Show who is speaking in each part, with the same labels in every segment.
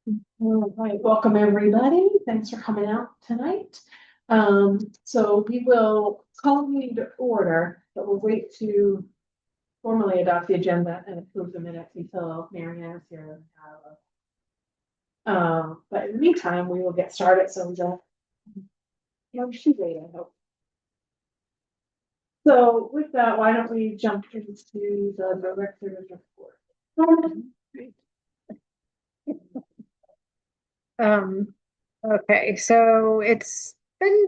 Speaker 1: All right, welcome everybody. Thanks for coming out tonight. So we will call the meeting to order, but we'll wait to formally adopt the agenda and approve the minutes until Mary Ann is here. But in the meantime, we will get started. So we don't, she's late, I hope. So with that, why don't we jump into the director's report?
Speaker 2: Okay, so it's been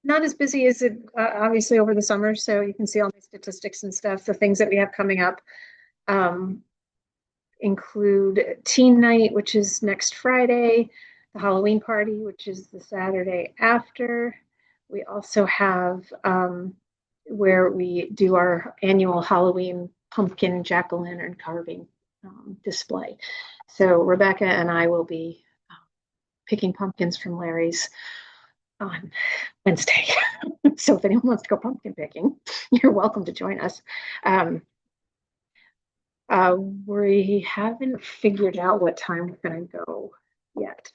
Speaker 2: not as busy as it obviously over the summer. So you can see all the statistics and stuff. The things that we have coming up um, include teen night, which is next Friday, the Halloween party, which is the Saturday after. We also have where we do our annual Halloween pumpkin jack-o'-lantern carving display. So Rebecca and I will be picking pumpkins from Larry's on Wednesday. So if anyone wants to go pumpkin picking, you're welcome to join us. We haven't figured out what time we're going to go yet.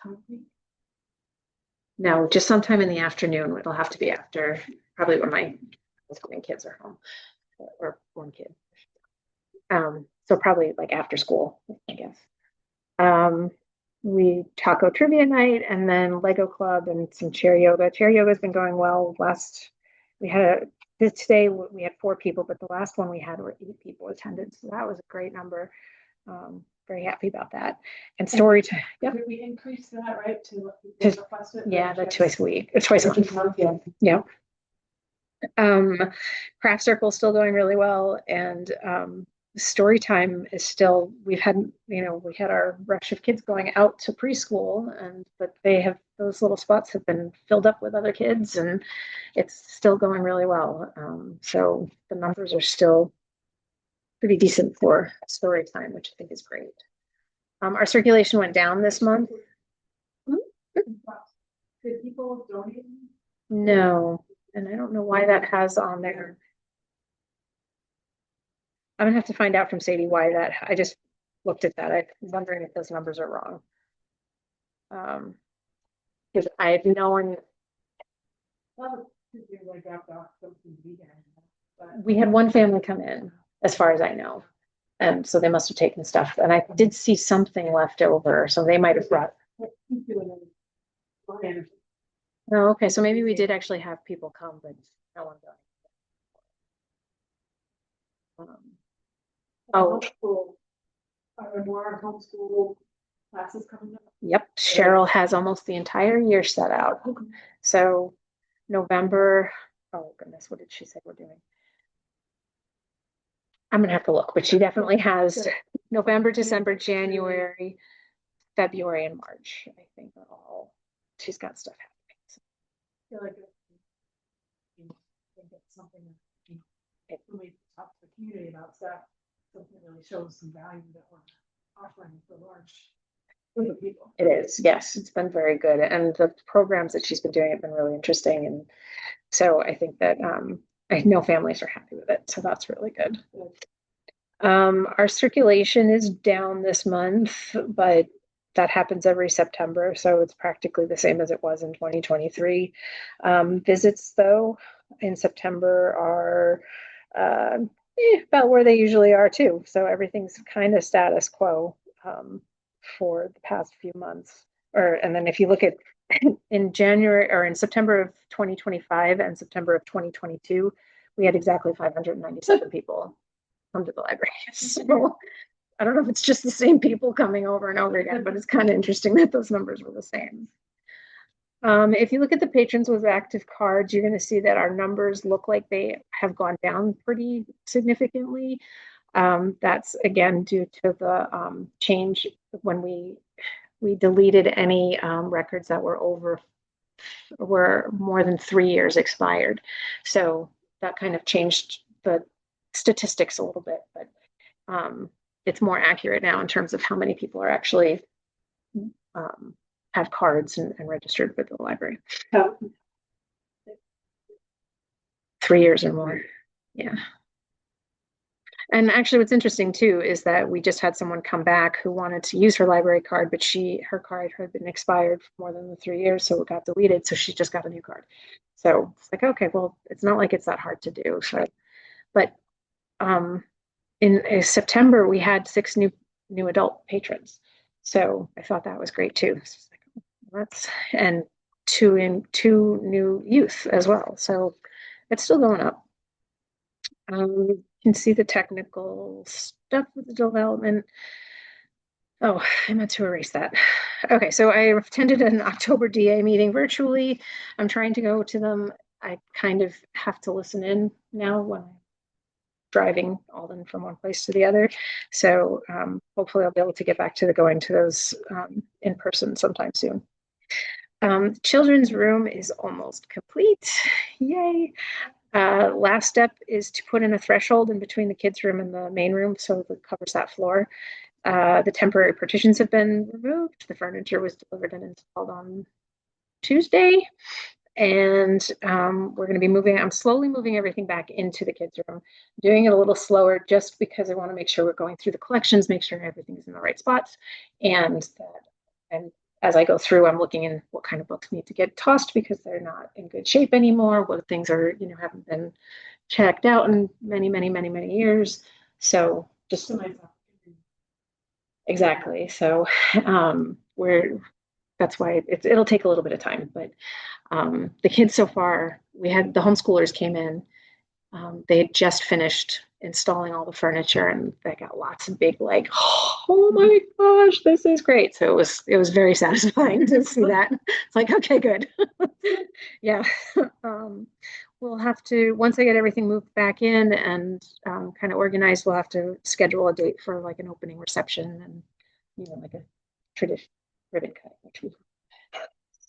Speaker 2: No, just sometime in the afternoon. It'll have to be after, probably when my kids are home, or one kid. So probably like after school, I guess. We taco trivia night and then Lego club and some chair yoga. Chair yoga has been going well. Today we had 4 people, but the last one we had were 8 people attended. So that was a great number. Very happy about that. And story time.
Speaker 1: Yep. Did we increase that, right? To what we requested?
Speaker 2: Yeah, the twice a week, twice a month. Yeah. Craft circle is still going really well, and story time is still. We had our rush of kids going out to preschool, but those little spots have been filled up with other kids, and it's still going really well. So the numbers are still pretty decent for story time, which I think is great. Our circulation went down this month.
Speaker 1: Did people donate?
Speaker 2: No, and I don't know why that has on there. I'm gonna have to find out from Sadie why that. I just looked at that. I'm wondering if those numbers are wrong. Because I had known we had one family come in, as far as I know, and so they must have taken stuff. And I did see something left over, so they might have brought. Oh, okay. So maybe we did actually have people come, but no one died. Oh,
Speaker 1: Are more homeschool classes coming up?
Speaker 2: Yep. Cheryl has almost the entire year set out. So November, oh goodness, what did she say we're doing? I'm gonna have to look, but she definitely has November, December, January, February, and March. I think are all she's got stuff happening. So.
Speaker 1: I feel like it's something that when we talk to the community about stuff, something that really shows some value that we're offering for large group of people.
Speaker 2: It is, yes, it's been very good, and the programs that she's been doing have been really interesting, and so I think that I know families are happy with it, so that's really good. Our circulation is down this month, but that happens every September, so it's practically the same as it was in 2023. Visits, though, in September are about where they usually are, too. So everything's kind of status quo for the past few months. And then if you look at in January or in September of 2025 and September of 2022, we had exactly 597 people come to the library. So I don't know if it's just the same people coming over and over again, but it's kind of interesting that those numbers were the same. If you look at the patrons with active cards, you're going to see that our numbers look like they have gone down pretty significantly. That's again due to the change when we deleted any records that were more than 3 years expired. So that kind of changed the statistics a little bit, but it's more accurate now in terms of how many people are actually have cards and registered with the library. 3 years or more. Yeah. And actually, what's interesting too is that we just had someone come back who wanted to use her library card, but her card had been expired for more than the 3 years, so it got deleted. So she just got a new card. So it's like, okay, well, it's not like it's that hard to do. So, but um, in September, we had 6 new adult patrons. So I thought that was great too. So it's like, oh, and two new youth as well. So it's still going up. You can see the technical stuff with the development. Oh, I meant to erase that. Okay, so I attended an October DA meeting virtually. I'm trying to go to them. I kind of have to listen in now when I'm driving all in from one place to the other. So hopefully I'll be able to get back to going to those in person sometime soon. Children's room is almost complete. Yay. Last step is to put in a threshold in between the kids' room and the main room so it covers that floor. The temporary partitions have been removed. The furniture was delivered and installed on Tuesday. And we're going to be I'm slowly moving everything back into the kids' room, doing it a little slower just because I want to make sure we're going through the collections, make sure everything's in the right spots. And as I go through, I'm looking in what kind of books need to get tossed because they're not in good shape anymore, what things are, haven't been checked out in many, many, many, many years. So just exactly. So that's why it'll take a little bit of time, but the kids so far, we had the homeschoolers came in. They had just finished installing all the furniture, and they got lots of big like, oh my gosh, this is great. So it was very satisfying to see that. It's like, okay, good. Yeah. We'll have to, once I get everything moved back in and kind of organized, we'll have to schedule a date for like an opening reception and like a traditional ribbon cut, which we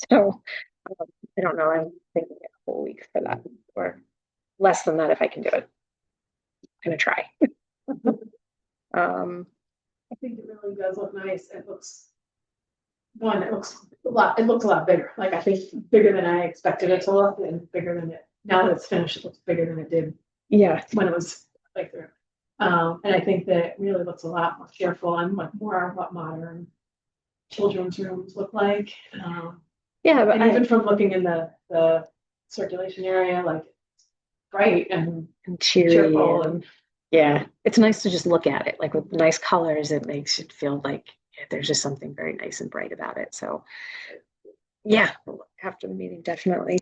Speaker 2: so I don't know. I'm thinking a whole week for that, or less than that if I can do it. I'm gonna try.
Speaker 1: I think it really does look nice. It looks it looks a lot bigger. Like I think bigger than I expected it to look and bigger than it. Now that it's finished, it looks bigger than it did.
Speaker 2: Yeah.
Speaker 1: When it was like through. And I think that it really looks a lot more careful and what modern children's rooms look like.
Speaker 2: Yeah, but
Speaker 1: and even from looking in the circulation area, like bright and cheerful and
Speaker 2: yeah, it's nice to just look at it. Like with nice colors, it makes it feel like there's just something very nice and bright about it. So yeah, after the meeting, definitely.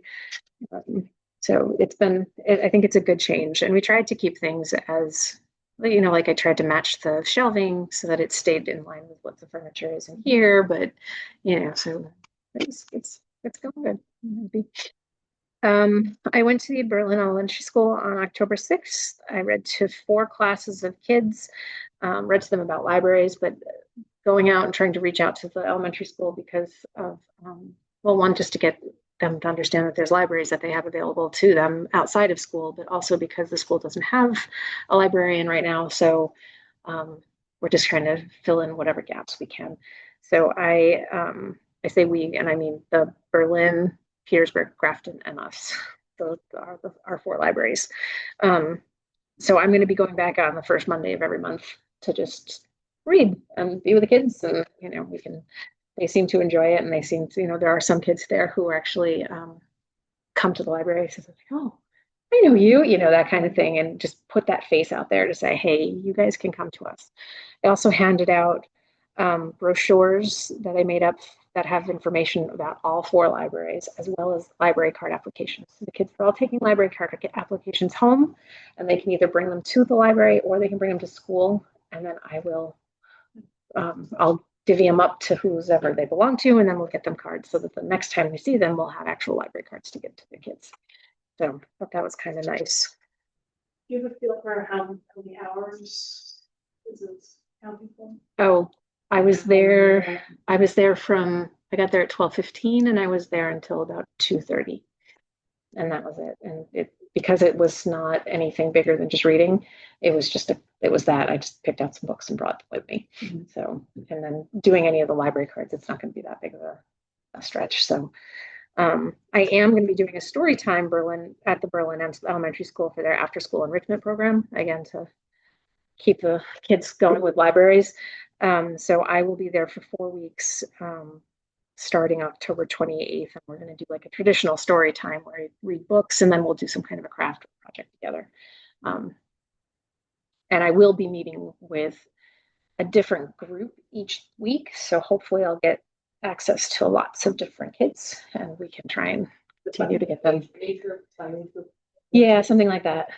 Speaker 2: So I think it's a good change. And we tried to keep things as, like I tried to match the shelving so that it stayed in line with what the furniture is in here. But, so it's going good. I'm happy. I went to the Berlin Elementary School on October 6th. I read to 4 classes of kids, read to them about libraries, but going out and trying to reach out to the elementary school because of, one, just to get them to understand that there's libraries that they have available to them outside of school, but also because the school doesn't have a librarian right now. So we're just trying to fill in whatever gaps we can. So I say we, and I mean the Berlin, Petersburg, Grafton, and us. Those are our 4 libraries. So I'm going to be going back on the first Monday of every month to just read and be with the kids, and they seem to enjoy it, and they seem to, there are some kids there who actually come to the library. So like, oh, I know you, that kind of thing, and just put that face out there to say, hey, you guys can come to us. I also handed out brochures that I made up that have information about all 4 libraries, as well as library card applications. So the kids are all taking library card applications home, and they can either bring them to the library or they can bring them to school, and then I'll divvy them up to whoever they belong to, and then we'll get them cards so that the next time we see them, we'll have actual library cards to give to the kids. So I thought that was kind of nice.
Speaker 1: Do you have a feel for how many hours is it counting for?
Speaker 2: Oh, I was there. I got there at 12:15 and I was there until about 2:30. And that was it. And because it was not anything bigger than just reading, it was that. I just picked out some books and brought them with me. Mm-hmm. So, and then doing any of the library cards, it's not going to be that big of a stretch. So I am going to be doing a story time at the Berlin Elementary School for their after school enrichment program, again, to keep the kids going with libraries. So I will be there for 4 weeks, starting October 28th, and we're going to do like a traditional story time where I read books, and then we'll do some kind of a craft project together. And I will be meeting with a different group each week, so hopefully I'll get access to lots of different kids, and we can try and continue to get them. Yeah, something like that.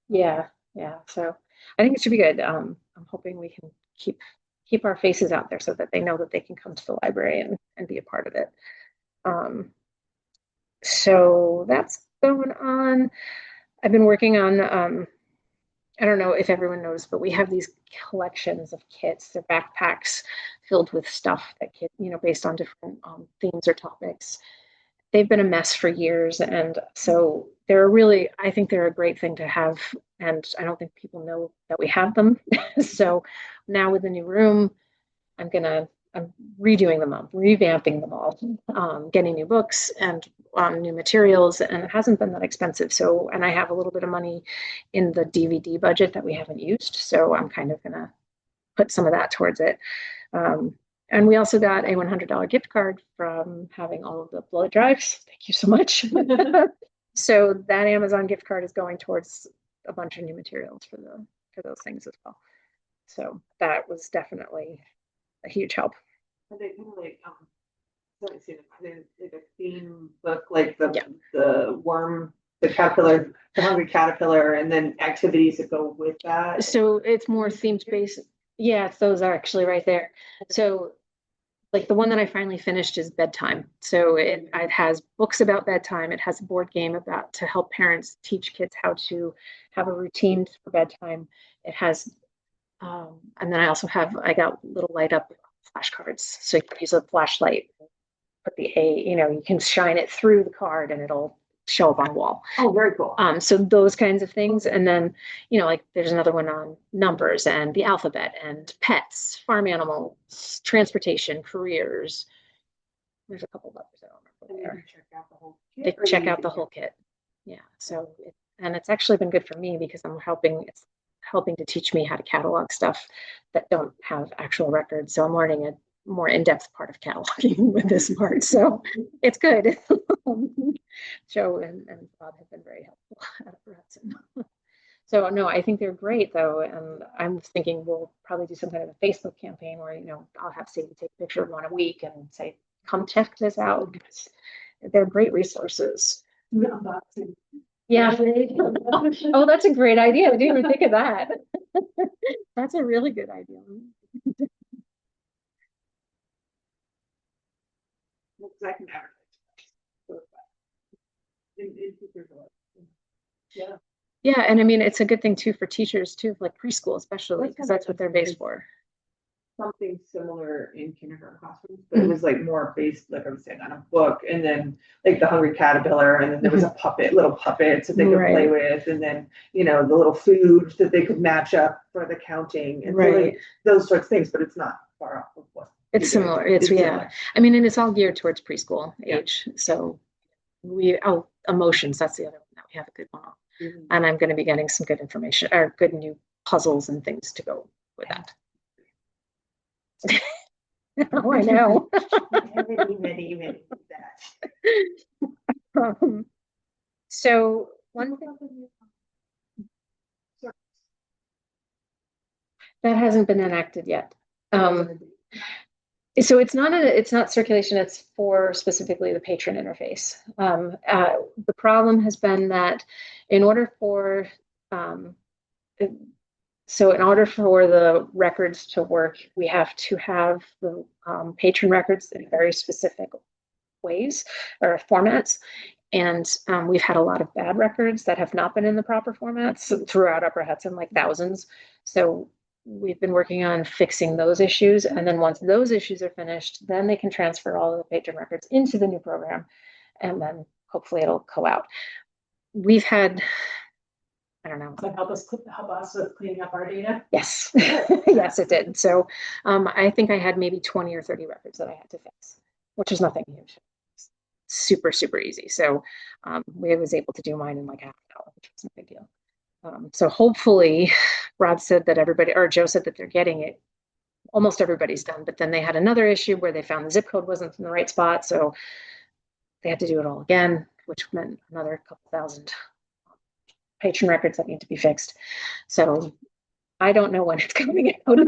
Speaker 2: Yeah. So I think it should be good. I'm hoping we can keep our faces out there so that they know that they can come to the library and be a part of it. So that's going on. I've been working on, I don't know if everyone knows, but we have these collections of kits. They're backpacks filled with stuff that kids, based on different themes or topics. They've been a mess for years, and so I think they're a great thing to have, and I don't think people know that we have them. So now with the new room, I'm redoing them all, revamping them all, getting new books and new materials, and it hasn't been that expensive. So, and I have a little bit of money in the DVD budget that we haven't used, so I'm kind of gonna put some of that towards it. And we also got a $100 gift card from having all of the blood drives. Thank you so much. So that Amazon gift card is going towards a bunch of new materials for those things as well. So that was definitely a huge help.
Speaker 3: Are they kind of like like a theme book, like the worm, the caterpillar, the hungry caterpillar, and then activities that go with that?
Speaker 2: So it's more themed based. Yeah, those are actually right there. So like the one that I finally finished is bedtime. So it has books about bedtime. It has a board game about to help parents teach kids how to have a routine for bedtime. It has, and then I got little light up flashcards. So you can use a flashlight, put you can shine it through the card and it'll show up on a wall.
Speaker 3: Oh, very cool.
Speaker 2: So those kinds of things. And then, like there's another one on numbers and the alphabet and pets, farm animals, transportation, careers. There's a couple of others I don't remember there. They check out the whole kit. Yeah. So, and it's actually been good for me because it's helping to teach me how to catalog stuff that don't have actual records. So I'm learning a more in-depth part of cataloging with this part. So it's good. Joe and Bob have been very helpful at Hudson. So no, I think they're great though. And I'm thinking we'll probably do some kind of a Facebook campaign where, I'll have Sadie take a picture of one a week and say, come check this out. They're great resources. Yeah. Oh, that's a great idea. I didn't even think of that. That's a really good idea.
Speaker 3: I can advertise. Yeah.
Speaker 2: Yeah, and I mean it's a good thing too for teachers too, like preschool especially, because that's what they're based for.
Speaker 3: Something similar in kindergarten classrooms, but it was like more based, like I was saying, on a book, and then like the hungry caterpillar, and then there was a little puppets that they could play with, and then the little food that they could match up for the counting, and really those sorts of things. But it's not far off of what
Speaker 2: it's similar. It's similar. I mean, and it's all geared towards preschool age. So emotions. That's the other one that we have a good one on. Mm-hmm. And I'm going to be getting some good information or good new puzzles and things to go with that. Oh, I know. So one thing that hasn't been enacted yet. So it's not circulation. It's for specifically the patron interface. The problem has been that in order for the records to work, we have to have the patron records in very specific ways or formats. And we've had a lot of bad records that have not been in the proper formats throughout Upper Hudson, like thousands. So we've been working on fixing those issues. And then once those issues are finished, then they can transfer all of the patron records into the new program. And then hopefully it'll go out. We've had, I don't know.
Speaker 1: So help us with cleaning up our data?
Speaker 2: Yes. Yes, it did. So I think I had maybe 20 or 30 records that I had to fix, which is nothing huge. Super, super easy. So we was able to do mine in like half an hour, which was no big deal. So hopefully Rob said that everybody, or Joe said that they're getting it. Almost everybody's done, but then they had another issue where they found the zip code wasn't in the right spot. So they had to do it all again, which meant another couple thousand patron records that need to be fixed. So I don't know when it's coming out.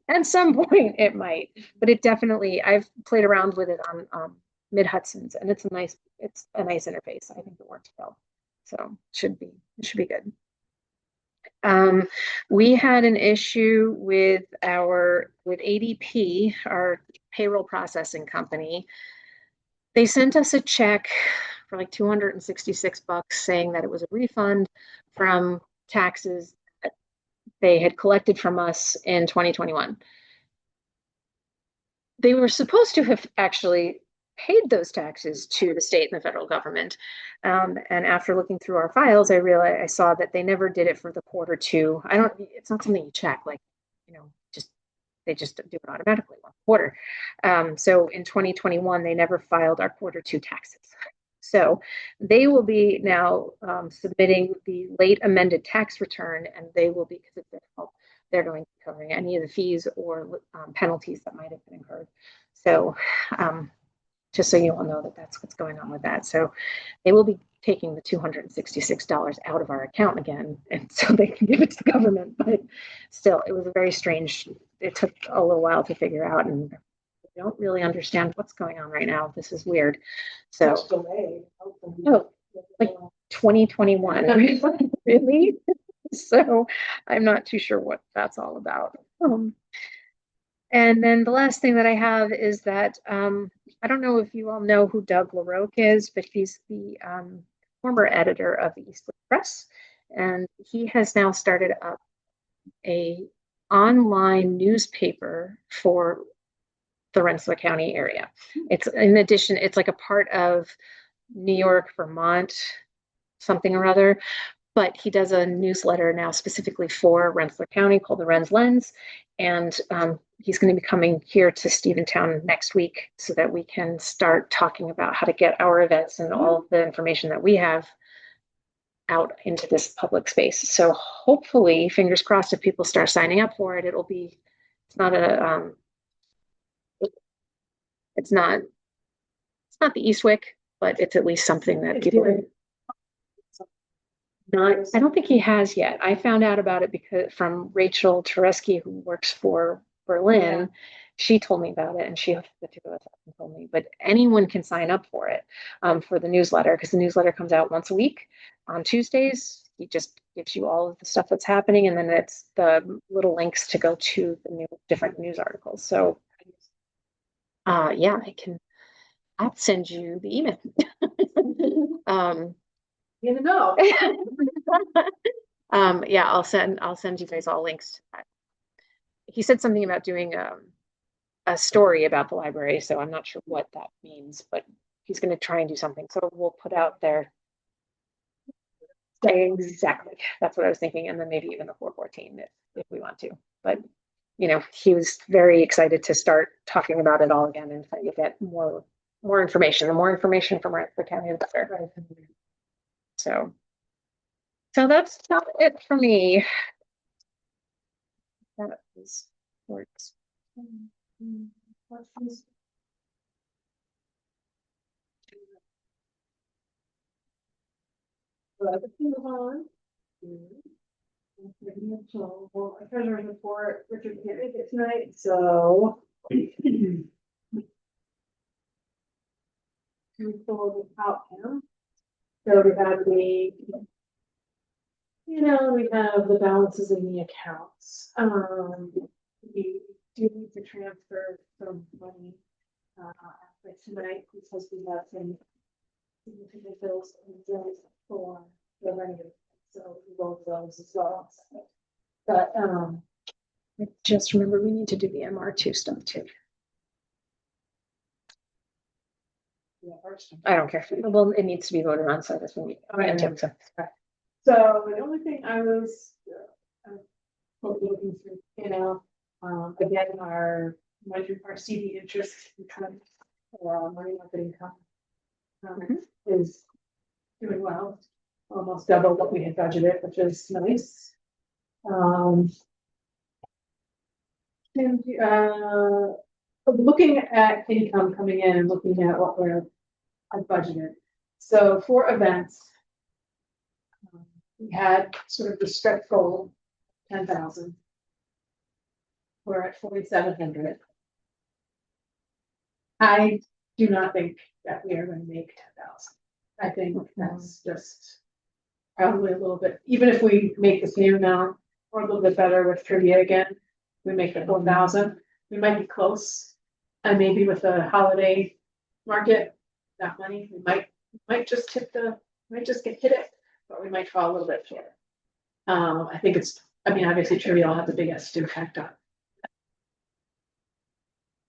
Speaker 2: At some point it might, but it definitely, I've played around with it on Mid Hudson's, and it's a nice interface. I think it works well. So it should be good. We had an issue with ADP, our payroll processing company. They sent us a check for like $266 saying that it was a refund from taxes that they had collected from us in 2021. They were supposed to have actually paid those taxes to the state and the federal government. And after looking through our files, I saw that they never did it for the Q2. It's not something you check, like, they just do it automatically one quarter. So in 2021, they never filed our Q2 taxes. So they will be now submitting the late amended tax return, and they will be, because it's their fault, they're going to be covering any of the fees or penalties that might have been incurred. So just so you all know that that's what's going on with that. So they will be taking the $266 out of our account again, and so they can give it to the government. But still, it was a very strange, it took a little while to figure out, and I don't really understand what's going on right now. This is weird. So, like 2021, really? So I'm not too sure what that's all about. And then the last thing that I have is that I don't know if you all know who Doug LaRoque is, but he's the former editor of the Eastwood Press, and he has now started up a online newspaper for the Rensselaer County area. It's like a part of New York, Vermont, something or other. But he does a newsletter now specifically for Rensselaer County called the Ren's Lens. And he's going to be coming here to Stephentown next week so that we can start talking about how to get our events and all of the information that we have out into this public space. So hopefully, fingers crossed, if people start signing up for it, it's not the Eastwick, but it's at least something that people. I don't think he has yet. I found out about it from Rachel Tereski, who works for Berlin. Yeah. She told me about it, and the two of us told me. But anyone can sign up for it, for the newsletter, because the newsletter comes out once a week on Tuesdays. He just gives you all of the stuff that's happening, and then it's the little links to go to the different news articles. So, yeah, I'll send you the email.
Speaker 1: You know.
Speaker 2: Yeah, I'll send you guys all links to that. He said something about doing a story about the library, so I'm not sure what that means, but he's going to try and do something. So we'll put out there. Exactly. That's what I was thinking. And then maybe even the 414 if we want to. But, he was very excited to start talking about it all again and try to get more information. The more information from Rensselaer County, the better. So that's not it for me. That is works.
Speaker 1: Let's move on. Well, treasurer's report, Richard can't make it tonight, so. Move forward without him. So we have we have the balances in the accounts. We do need to transfer some money after tonight because we have some significant bills for the revenue. So we roll those as well. But
Speaker 2: just remember we need to do the MR2 stuff too.
Speaker 1: Yeah,
Speaker 2: I don't care. Well, it needs to be voted on, so that's when we
Speaker 1: So the only thing I was looking through, again, our CD interest income or money market income is doing well. almost double what we had budgeted, which is nice. And, looking at income coming in and looking at what we're budgeted. So for events, we had sort of the stretch goal, 10,000. We're at 4,700. I do not think that we are going to make 10,000. I think that's just probably a little bit, even if we make the same amount or a little bit better with trivia again, we make it 4,000. We might be close. And maybe with a holiday market, that money, we might just hit might just hit it, but we might fall a little bit short. I think I mean, obviously trivia will have the biggest impact on.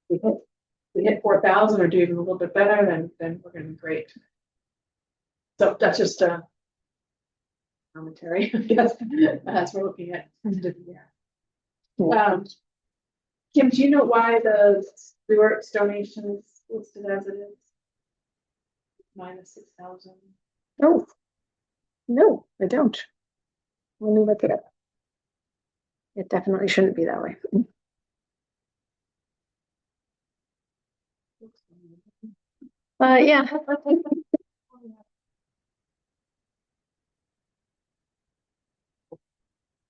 Speaker 1: We hit 4,000 or do even a little bit better, then we're gonna be great. So that's just a commentary, I guess, as we're looking at the end of the year. Kim, do you know why the Stewart's donation is listed as it is? Minus 6,000.
Speaker 2: Oh, no, I don't. Let me look it up. It definitely shouldn't be that way. Yeah.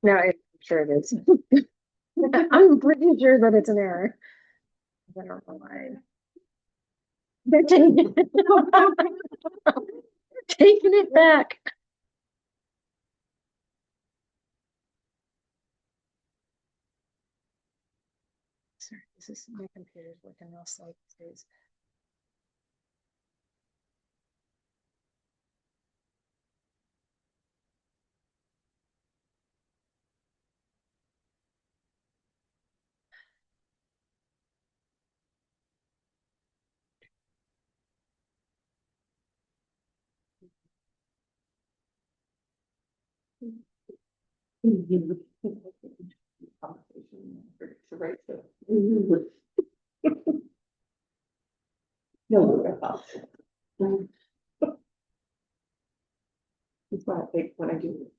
Speaker 2: No, I'm sure it is. I'm pretty sure that it's an error. I don't know why. They're taking taking it back. Sorry, this is my computer's working real slow these days.
Speaker 3: It's why I think when I do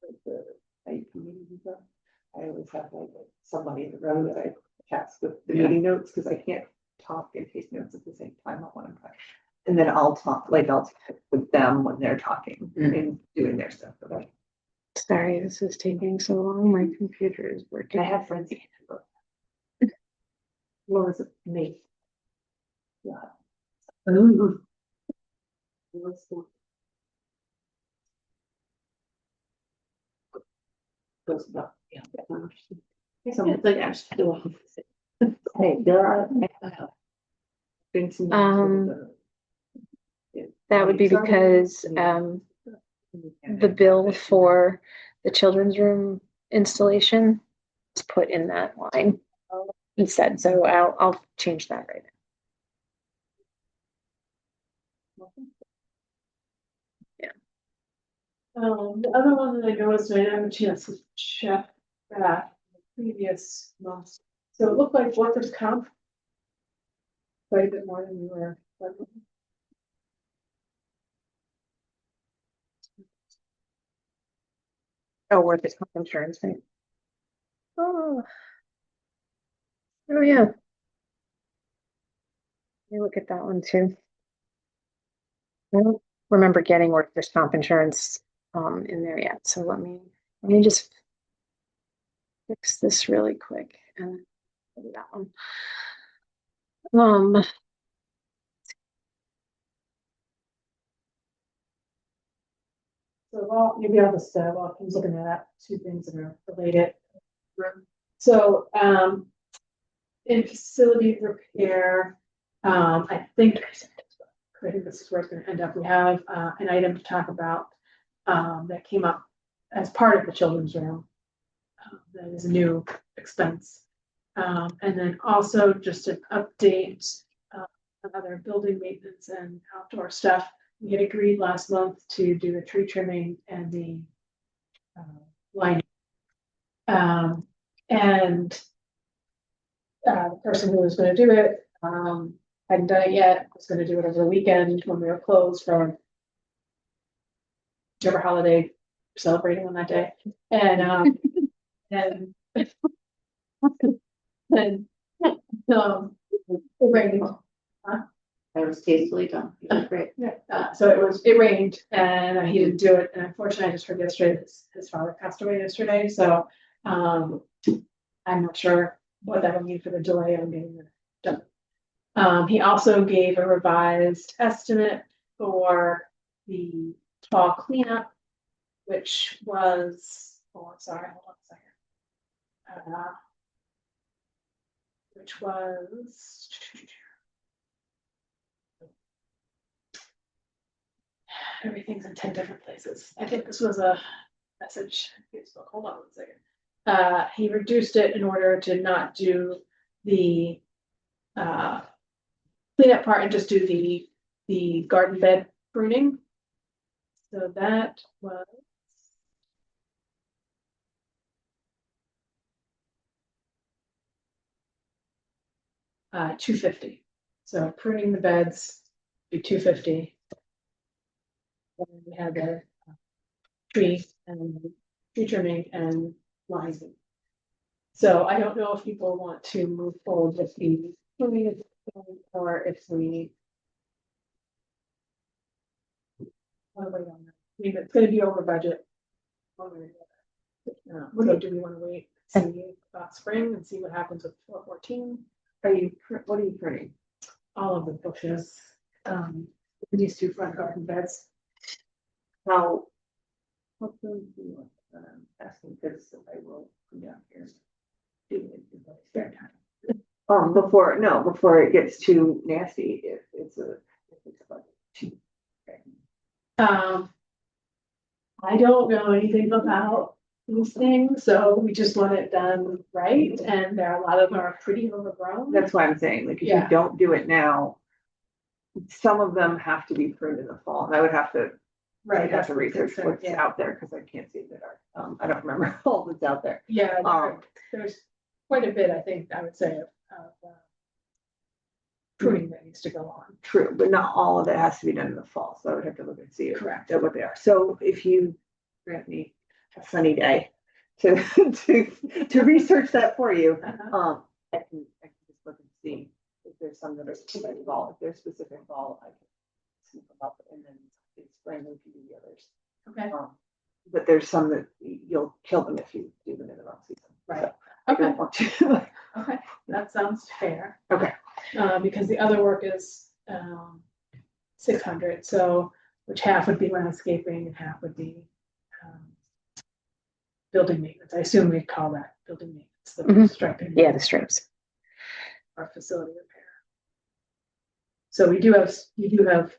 Speaker 3: like the IEP meetings and stuff, I always have like somebody in the room that I text with the meeting notes, because I can't talk and take notes at the same time at one time. And then I'll talk with them when they're talking and doing their stuff. Okay.
Speaker 2: Sorry, this is taking so long. My computer is working.
Speaker 3: I have friends. What was it? Me. Yeah. Ooh. Goes up, yeah. Something like I'm still. Hey, there are.
Speaker 2: That would be because the bill for the children's room installation is put in that line instead. So I'll change that right now. Yeah.
Speaker 1: The other one that I noticed, and I didn't have a chance to check that previous month. So it looked like workers' comp quite a bit more than we were.
Speaker 2: Oh, workers' comp insurance thing. Oh yeah. Let me look at that one too. I don't remember getting workers' comp insurance in there yet. So let me just fix this really quick and do that one.
Speaker 1: So maybe I'll just while I'm looking at that, two things that are related. So in facility repair, I think this is where it's going to end up. We have an item to talk about that came up as part of the children's room. That is a new expense. And then also just an update on other building maintenance and outdoor stuff. We had agreed last month to do the tree trimming and the lining. And the person who was going to do it hadn't done it yet, was going to do it over the weekend when we were closed for whichever holiday you're celebrating on that day. And and and it rained.
Speaker 4: That was tastefully done. You did great.
Speaker 1: So it rained and he didn't do it. And unfortunately, I just heard yesterday that his father passed away yesterday. So I'm not sure what that will mean for the delay on getting it done. He also gave a revised estimate for the fall cleanup, which was, oh, I'm sorry, hold on a second. Which was everything's in 10 different places. I think this was a message. Facebook. Hold on one second. He reduced it in order to not do the cleanup part and just do the garden bed pruning. So that was $250. So pruning the beds be $250. And we had the tree and tree trimming and lining. So I don't know if people want to move forward with the pruning or if we want to wait on that. I mean, it's going to be over budget. So do we want to wait and see about spring and see what happens with 414? What are you pruning? All of the bushes. These two front garden beds.
Speaker 4: How? What do you want? Asking because I will come down here. Do it in my spare time. Before it gets too nasty, if it's about too.
Speaker 1: I don't know anything about these things, so we just want it done right, and there are a lot of them are pretty overgrown.
Speaker 3: That's why I'm saying, like, if
Speaker 1: Yeah.
Speaker 3: you don't do it now, some of them have to be pruned in the fall, and I would have to.
Speaker 1: Right,
Speaker 3: I'd have to research what's
Speaker 1: yeah.
Speaker 3: out there, because I can't see that I don't remember all that's out there.
Speaker 1: Yeah, there's quite a bit, I think, I would say, of pruning that needs to go on.
Speaker 3: True, but not all of it has to be done in the fall, so I would have to look and see
Speaker 1: Correct.
Speaker 3: what they are. So if you grant me a sunny day to to research that for you, I can just look and see if there's some that are specific fall. If there's specific fall, I can scoop them up, and then in spring we can do the others.
Speaker 1: Okay.
Speaker 3: But there's some that you'll kill them if you do them in the wrong season.
Speaker 1: Right.
Speaker 3: So I
Speaker 1: Okay.
Speaker 3: don't want to.
Speaker 1: Okay, that sounds fair.
Speaker 3: Okay.
Speaker 1: Because the other work is 600, so which half would be landscaping and half would be building maintenance. I assume we call that building maintenance, the
Speaker 2: Mhm.
Speaker 1: striping.
Speaker 2: Yeah, the strips.
Speaker 1: Or facility repair. So we do have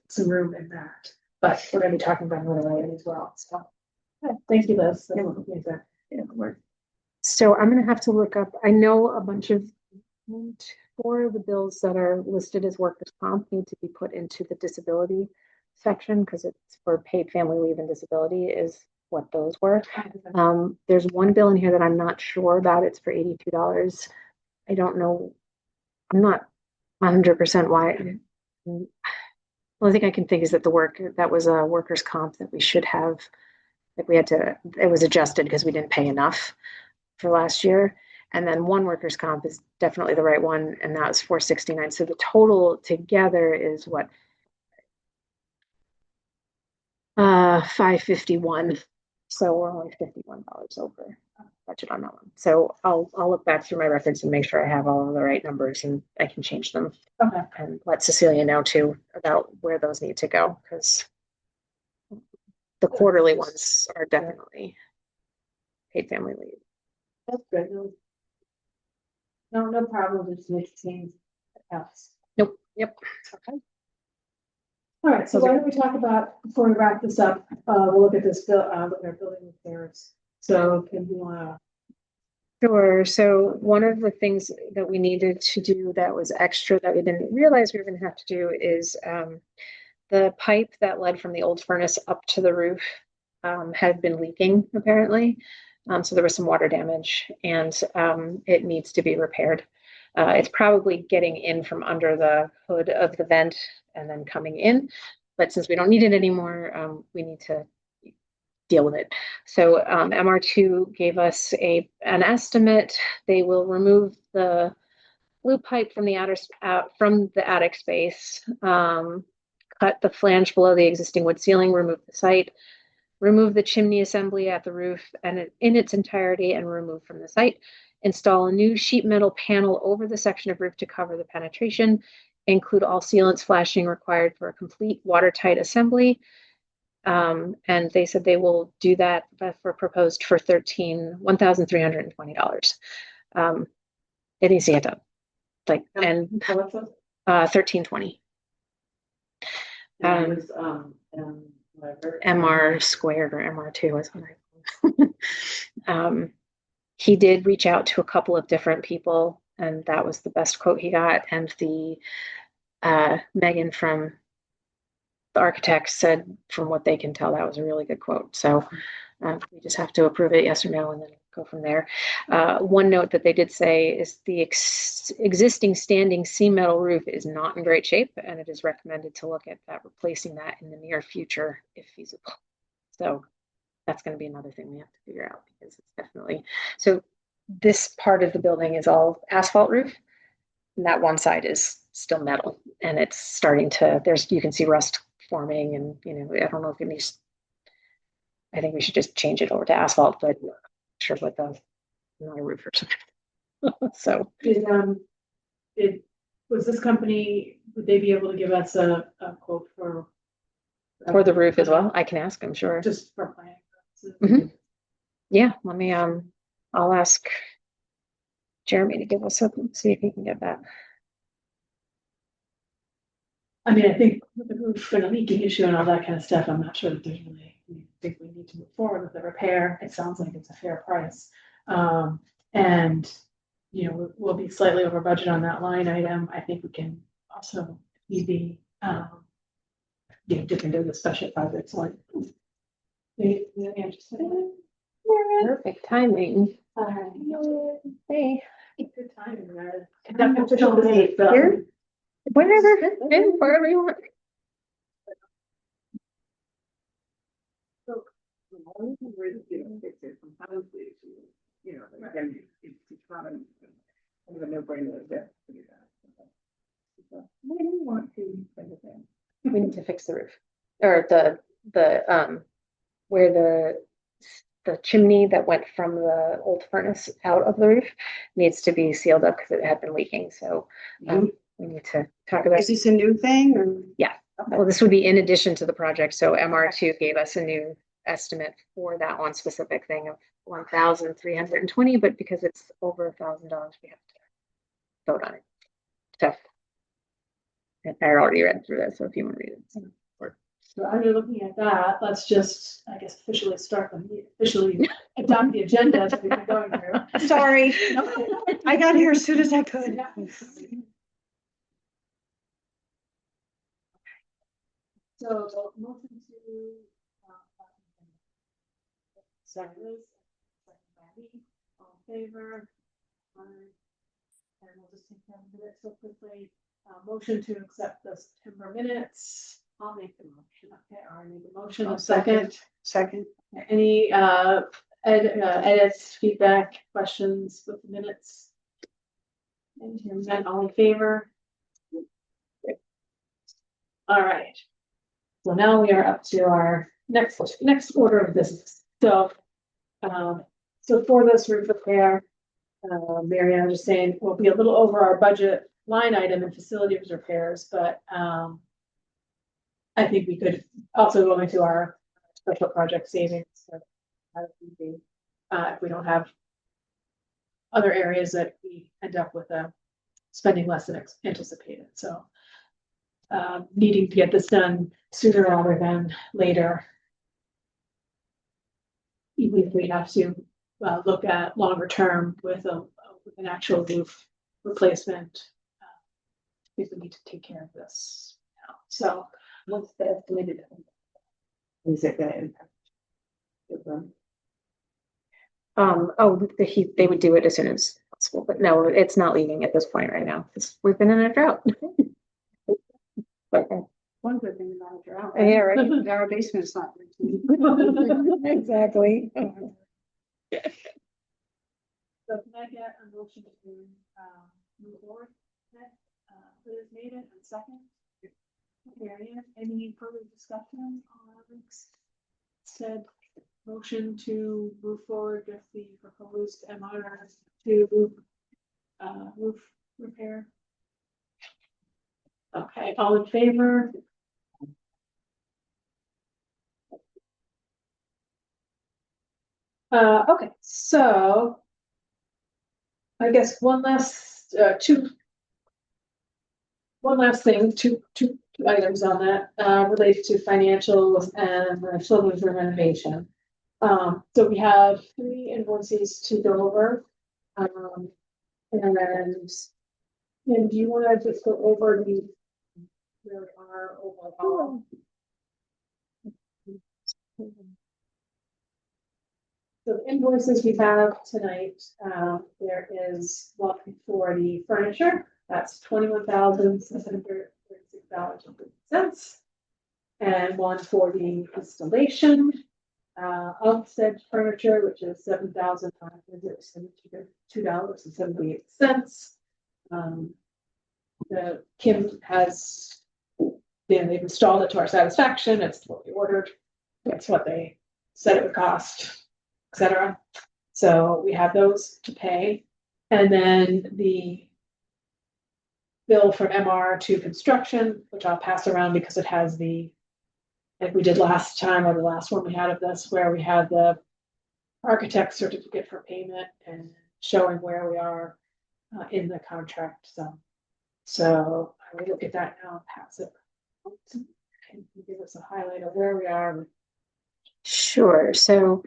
Speaker 1: some room in that, but we're going to be talking about another item as well. So thank you, Liz.
Speaker 2: So I'm gonna have to look up, I know a bunch of, 4 of the bills that are listed as workers' comp need to be put into the disability section, because it's for paid family leave and disability is what those were. There's one bill in here that I'm not sure about, it's for $82. I don't know, I'm not 100% why. The only thing I can think is that that was a workers' comp that we should have, like it was adjusted because we didn't pay enough for last year. And then one workers' comp is definitely the right one, and that was $469. So the total together is what? $551. So we're only $51 over budget on that one. So I'll look back through my records and make sure I have all of the right numbers, and I can change them.
Speaker 1: Okay.
Speaker 2: And let Cecilia know too about where those need to go, because the quarterly ones are definitely paid family leave.
Speaker 1: That's good. No problem. Just make change.
Speaker 2: Nope. Yep.
Speaker 1: Okay. All right. So why don't we talk about, before we wrap this up, we'll look at this look at our building repairs. So can you
Speaker 2: Sure. So one of the things that we needed to do that was extra that we didn't realize we were going to have to do is the pipe that led from the old furnace up to the roof had been leaking apparently. So there was some water damage, and it needs to be repaired. It's probably getting in from under the hood of the vent and then coming in. But since we don't need it anymore, we need to deal with it. So MR2 gave us an estimate. They will remove the blue pipe from the attic space, cut the flange below the existing wood ceiling, remove the site, remove the chimney assembly at the roof and in its entirety and remove from the site, install a new sheet metal panel over the section of roof to cover the penetration, include all sealants flashing required for a complete watertight assembly. And they said they will do that for proposed for $1,320. It needs to get done. Like, and
Speaker 3: How much was it?
Speaker 2: 1320.
Speaker 4: And it was, whatever.
Speaker 2: MR squared or MR2 is what I he did reach out to a couple of different people, and that was the best quote he got. And the Megan from the architects said, from what they can tell, that was a really good quote. So we just have to approve it, yes or no, and then go from there. One note that they did say is the existing standing seam metal roof is not in great shape, and it is recommended to look at that, replacing that in the near future if feasible. So that's going to be another thing we have to figure out, because it's definitely, so this part of the building is all asphalt roof, and that one side is still metal, and it's starting to, you can see rust forming, and I don't know if it needs, I think we should just change it over to asphalt, but I'm not sure what not a roof or something. So
Speaker 1: was this company, would they be able to give us a quote for
Speaker 2: the roof as well? I can ask, I'm sure.
Speaker 1: Just for planning purposes?
Speaker 2: Mm-hmm. Yeah, let me I'll ask Jeremy to give us something, see if he can get that.
Speaker 1: I mean, I think with the roof and a leaking issue and all that kind of stuff, I'm not sure that there's really, I think we need to move forward with the repair. It sounds like it's a fair price. And, we'll be slightly over budget on that line item. I think we can also maybe, dip into the special projects line. Interested in it?
Speaker 2: Perfect timing. Hey,
Speaker 1: Good timing, right?
Speaker 2: here, wherever you want.
Speaker 3: It's not a no-brainer to do that. What do you want to send it in?
Speaker 2: We need to fix the roof, or the where the chimney that went from the old furnace out of the roof needs to be sealed up because it had been leaking. So we need to talk about.
Speaker 4: Is this a new thing or?
Speaker 2: Yeah. Well, this would be in addition to the project. So MR2 gave us a new estimate for that one specific thing of $1,320, but because it's over $1,000, we have to vote on it. So I already read through that, so if you want to read it.
Speaker 1: So under looking at that, let's just, I guess, officially adopt the agenda that we've been going through.
Speaker 4: Sorry, I got here as soon as I could.
Speaker 1: So motion to sorry, Liz, second by me, all in favor. And we'll just take that minute so quickly. Motion to accept the September minutes. I'll make the motion. Okay, I need a motion. A second.
Speaker 4: Second.
Speaker 1: Any edits, feedback, questions with the minutes? And hearing none, all in favor? All right. So now we are up to our next order of business. So, so for this roof repair, Mary Ann was just saying we'll be a little over our budget line item in facilities repairs, but I think we could also go into our special project savings. So if we don't have other areas that we end up with spending less than anticipated. So needing to get this done sooner rather than later. Even if we have to look at longer term with an actual roof replacement, I think we need to take care of this now. So
Speaker 4: What's the estimated? Is it gonna impact?
Speaker 2: They would do it as soon as possible, but no, it's not leaving at this point right now because we've been in a drought. Okay.
Speaker 5: one good thing about it, you're out.
Speaker 2: Yeah, right.
Speaker 5: Our basement's not.
Speaker 2: Exactly.
Speaker 1: So can I get a motion to, move forward? Liz made it, and second. Marianne, any further discussion on said motion to move forward with the proposed MR to, roof repair? Okay, all in favor? Okay, so I guess one last thing, two items on that, related to financials and the children's room renovation. So we have 3 invoices to go over. And do you want to just go over where we are overall? So the invoices we have tonight, there is one for the furniture, that's $21,636.50. And one for the installation of said furniture, which is $7,572.78. The Kim has, they've installed it to our satisfaction, it's what we ordered, that's what they said it would cost, etc. So we have those to pay. And then the bill from MR to construction, which I'll pass around because it has like we did last time, or the last one we had of this, where we had the architect certificate for payment and showing where we are in the contract. So I will look at that now and pass it. Can you give us a highlight of where we are?
Speaker 2: Sure. So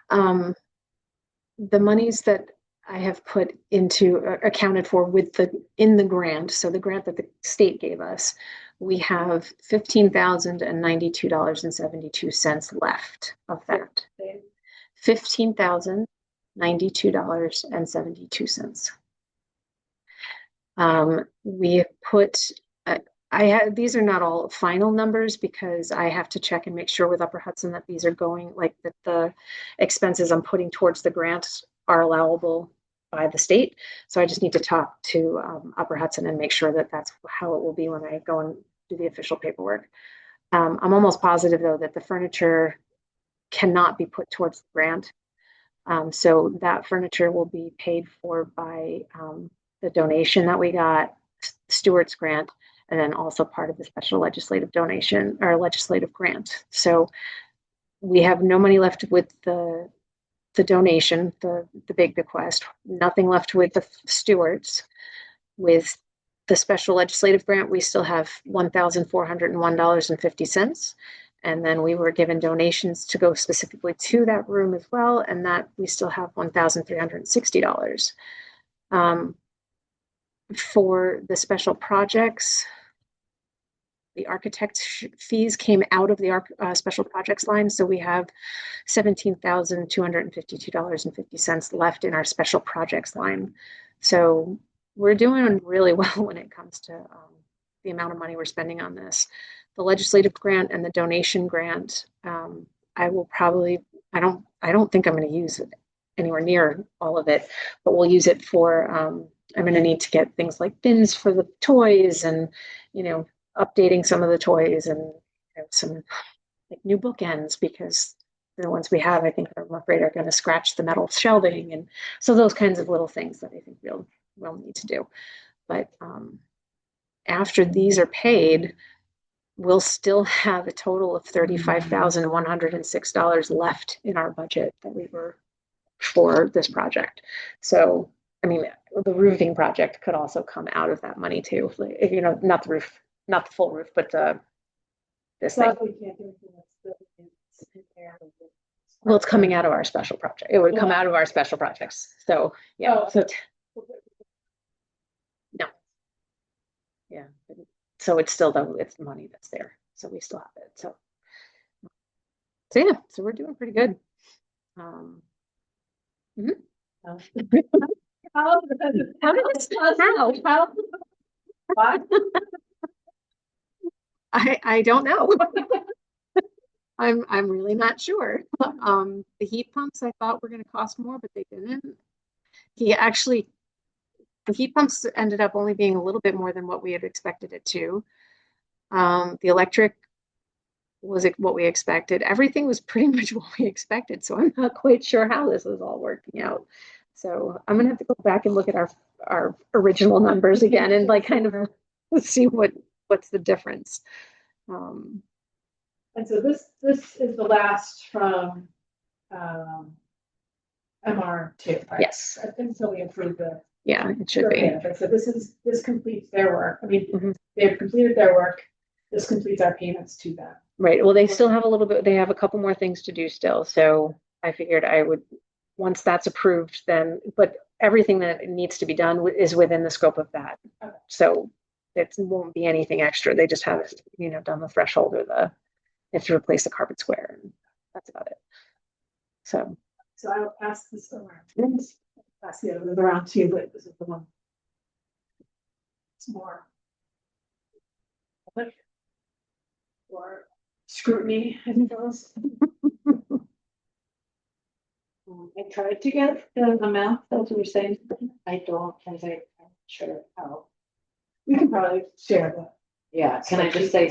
Speaker 2: the monies that I have put into accounted for in the grant, so the grant that the state gave us, we have $15,092.72 left of that. $15,092.72. We have put, these are not all final numbers because I have to check and make sure with Upper Hudson that these are going, like that the expenses I'm putting towards the grant are allowable by the state. So I just need to talk to Upper Hudson and make sure that that's how it will be when I go and do the official paperwork. I'm almost positive though that the furniture cannot be put towards the grant. So that furniture will be paid for by the donation that we got, Stewart's grant, and then also part of the special legislative donation or legislative grant. So we have no money left with the donation, the big bequest, nothing left with the Stewarts. With the special legislative grant, we still have $1,401.50. And then we were given donations to go specifically to that room as well. And that we still have $1,360. For the special projects, the architect's fees came out of the special projects line. So we have $17,252.50 left in our special projects line. So we're doing really well when it comes to the amount of money we're spending on this. The legislative grant and the donation grant, I will probably, I don't think I'm going to use it anywhere near all of it, but we'll use it for, I'm going to need to get things like bins for the toys and, updating some of the toys and some like new bookends because the ones we have, I think, I'm afraid are going to scratch the metal shelving. And so those kinds of little things that I think we'll need to do. But after these are paid, we'll still have a total of $35,106 left in our budget that we were for this project. So, I mean, the roofing project could also come out of that money too. If, not the roof, not the full roof, but this thing. Well, it's coming out of our special project. It would come out of our special projects. So, yeah. So, no. Yeah. So it's still it's the money that's there. So we still have it. So yeah, so we're doing pretty good. How? I don't know. I'm really not sure. The heat pumps I thought were going to cost more, but they didn't. The heat pumps ended up only being a little bit more than what we had expected it to. The electric was what we expected. Everything was pretty much what we expected. So I'm not quite sure how this is all working out. So I'm gonna have to go back and look at our original numbers again and like kind of see what's the difference.
Speaker 1: And so this is the last from MR2, right?
Speaker 2: Yes.
Speaker 1: Until we approve the.
Speaker 2: Yeah, it should be.
Speaker 1: So this completes their work. I mean,
Speaker 2: Mhm.
Speaker 1: they've completed their work. This completes our payments to them.
Speaker 2: Right. Well, they still have a little bit, they have a couple more things to do still. So I figured I would, once that's approved, then, but everything that needs to be done is within the scope of that.
Speaker 1: Okay.
Speaker 2: So it won't be anything extra. They just have, done the threshold or they have to replace the carpet square, and that's about it. So
Speaker 1: I will pass this around. Pass the other around too, but this is the one. It's more. Or scrutiny, I think it was.
Speaker 5: I tried to get the amount that you were saying. I don't, because I'm not sure how.
Speaker 1: We can probably share that.
Speaker 5: Yeah, can I just say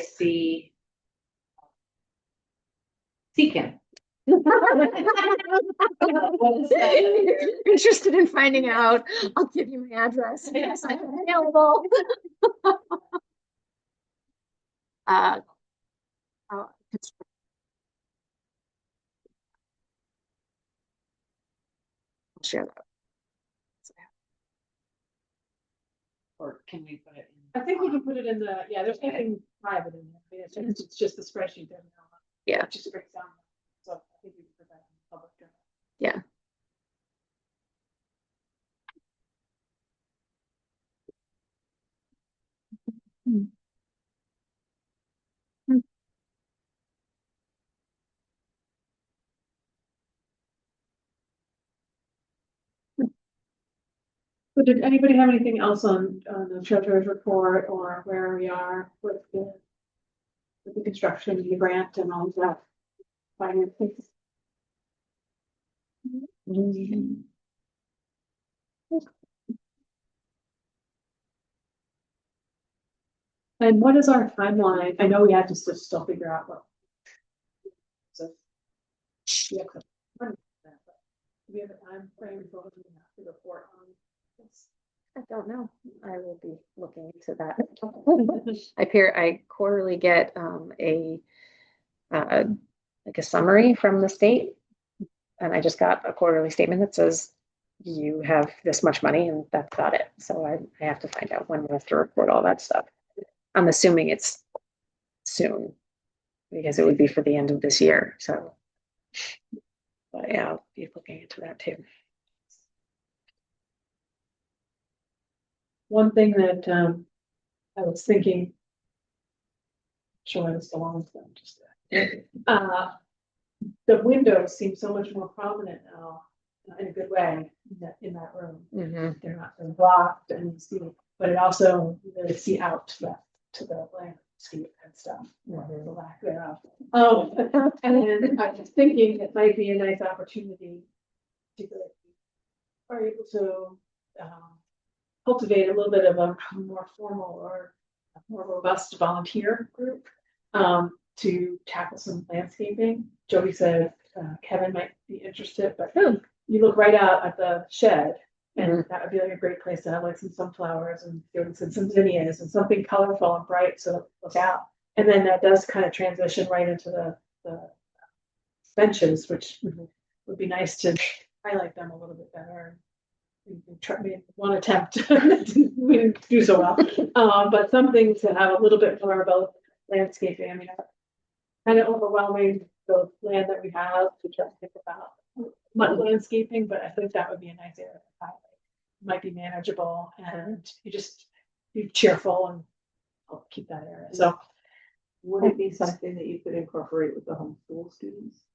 Speaker 5: Seeking?
Speaker 2: interested in finding out, I'll give you my address. Yes, I'm available. I'll share that.
Speaker 5: Or can we put it in?
Speaker 1: I think we can put it in there's nothing private in there. It's just the spreadsheet.
Speaker 2: Yeah.
Speaker 1: It just breaks down. So I think we can put that in the public journal.
Speaker 2: Yeah.
Speaker 1: So did anybody have anything else on the treasurer's report or where we are with the construction of the grant and all of that finances? And what is our timeline? I know we had to still figure out what. So. Yeah. Do we have a time frame for when we have to report on this?
Speaker 2: I don't know. I will be looking into that. I quarterly get like a summary from the state, and I just got a quarterly statement that says you have this much money, and that's about it. So I have to find out when we have to report all that stuff. I'm assuming it's soon because it would be for the end of this year. So, but yeah, I'll be looking into that too.
Speaker 1: One thing that I was thinking, showing this along with them, just the windows seem so much more prominent now in a good way in that room.
Speaker 2: Mm-hmm.
Speaker 1: They're blocked and you see, but it also you really see out to the landscape and stuff, or the lack thereof. And I was thinking it might be a nice opportunity to are able to cultivate a little bit of a more formal or a more robust volunteer group to tackle some landscaping. Jody said Kevin might be interested, but you look right out at the shed, and that would be like a great place to have like some sunflowers and some zinnias and something colorful and bright, so look out. And then that does kind of transition right into the benches, which would be nice to highlight them a little bit better. We made one attempt, we didn't do so well, but something to have a little bit more about landscaping. I mean, kind of overwhelming the land that we have to try to think about mud landscaping, but I think that would be a nice area to highlight. It might be manageable, and you just be cheerful and help keep that area. So,
Speaker 4: would it be something that you could incorporate with the homeschool students?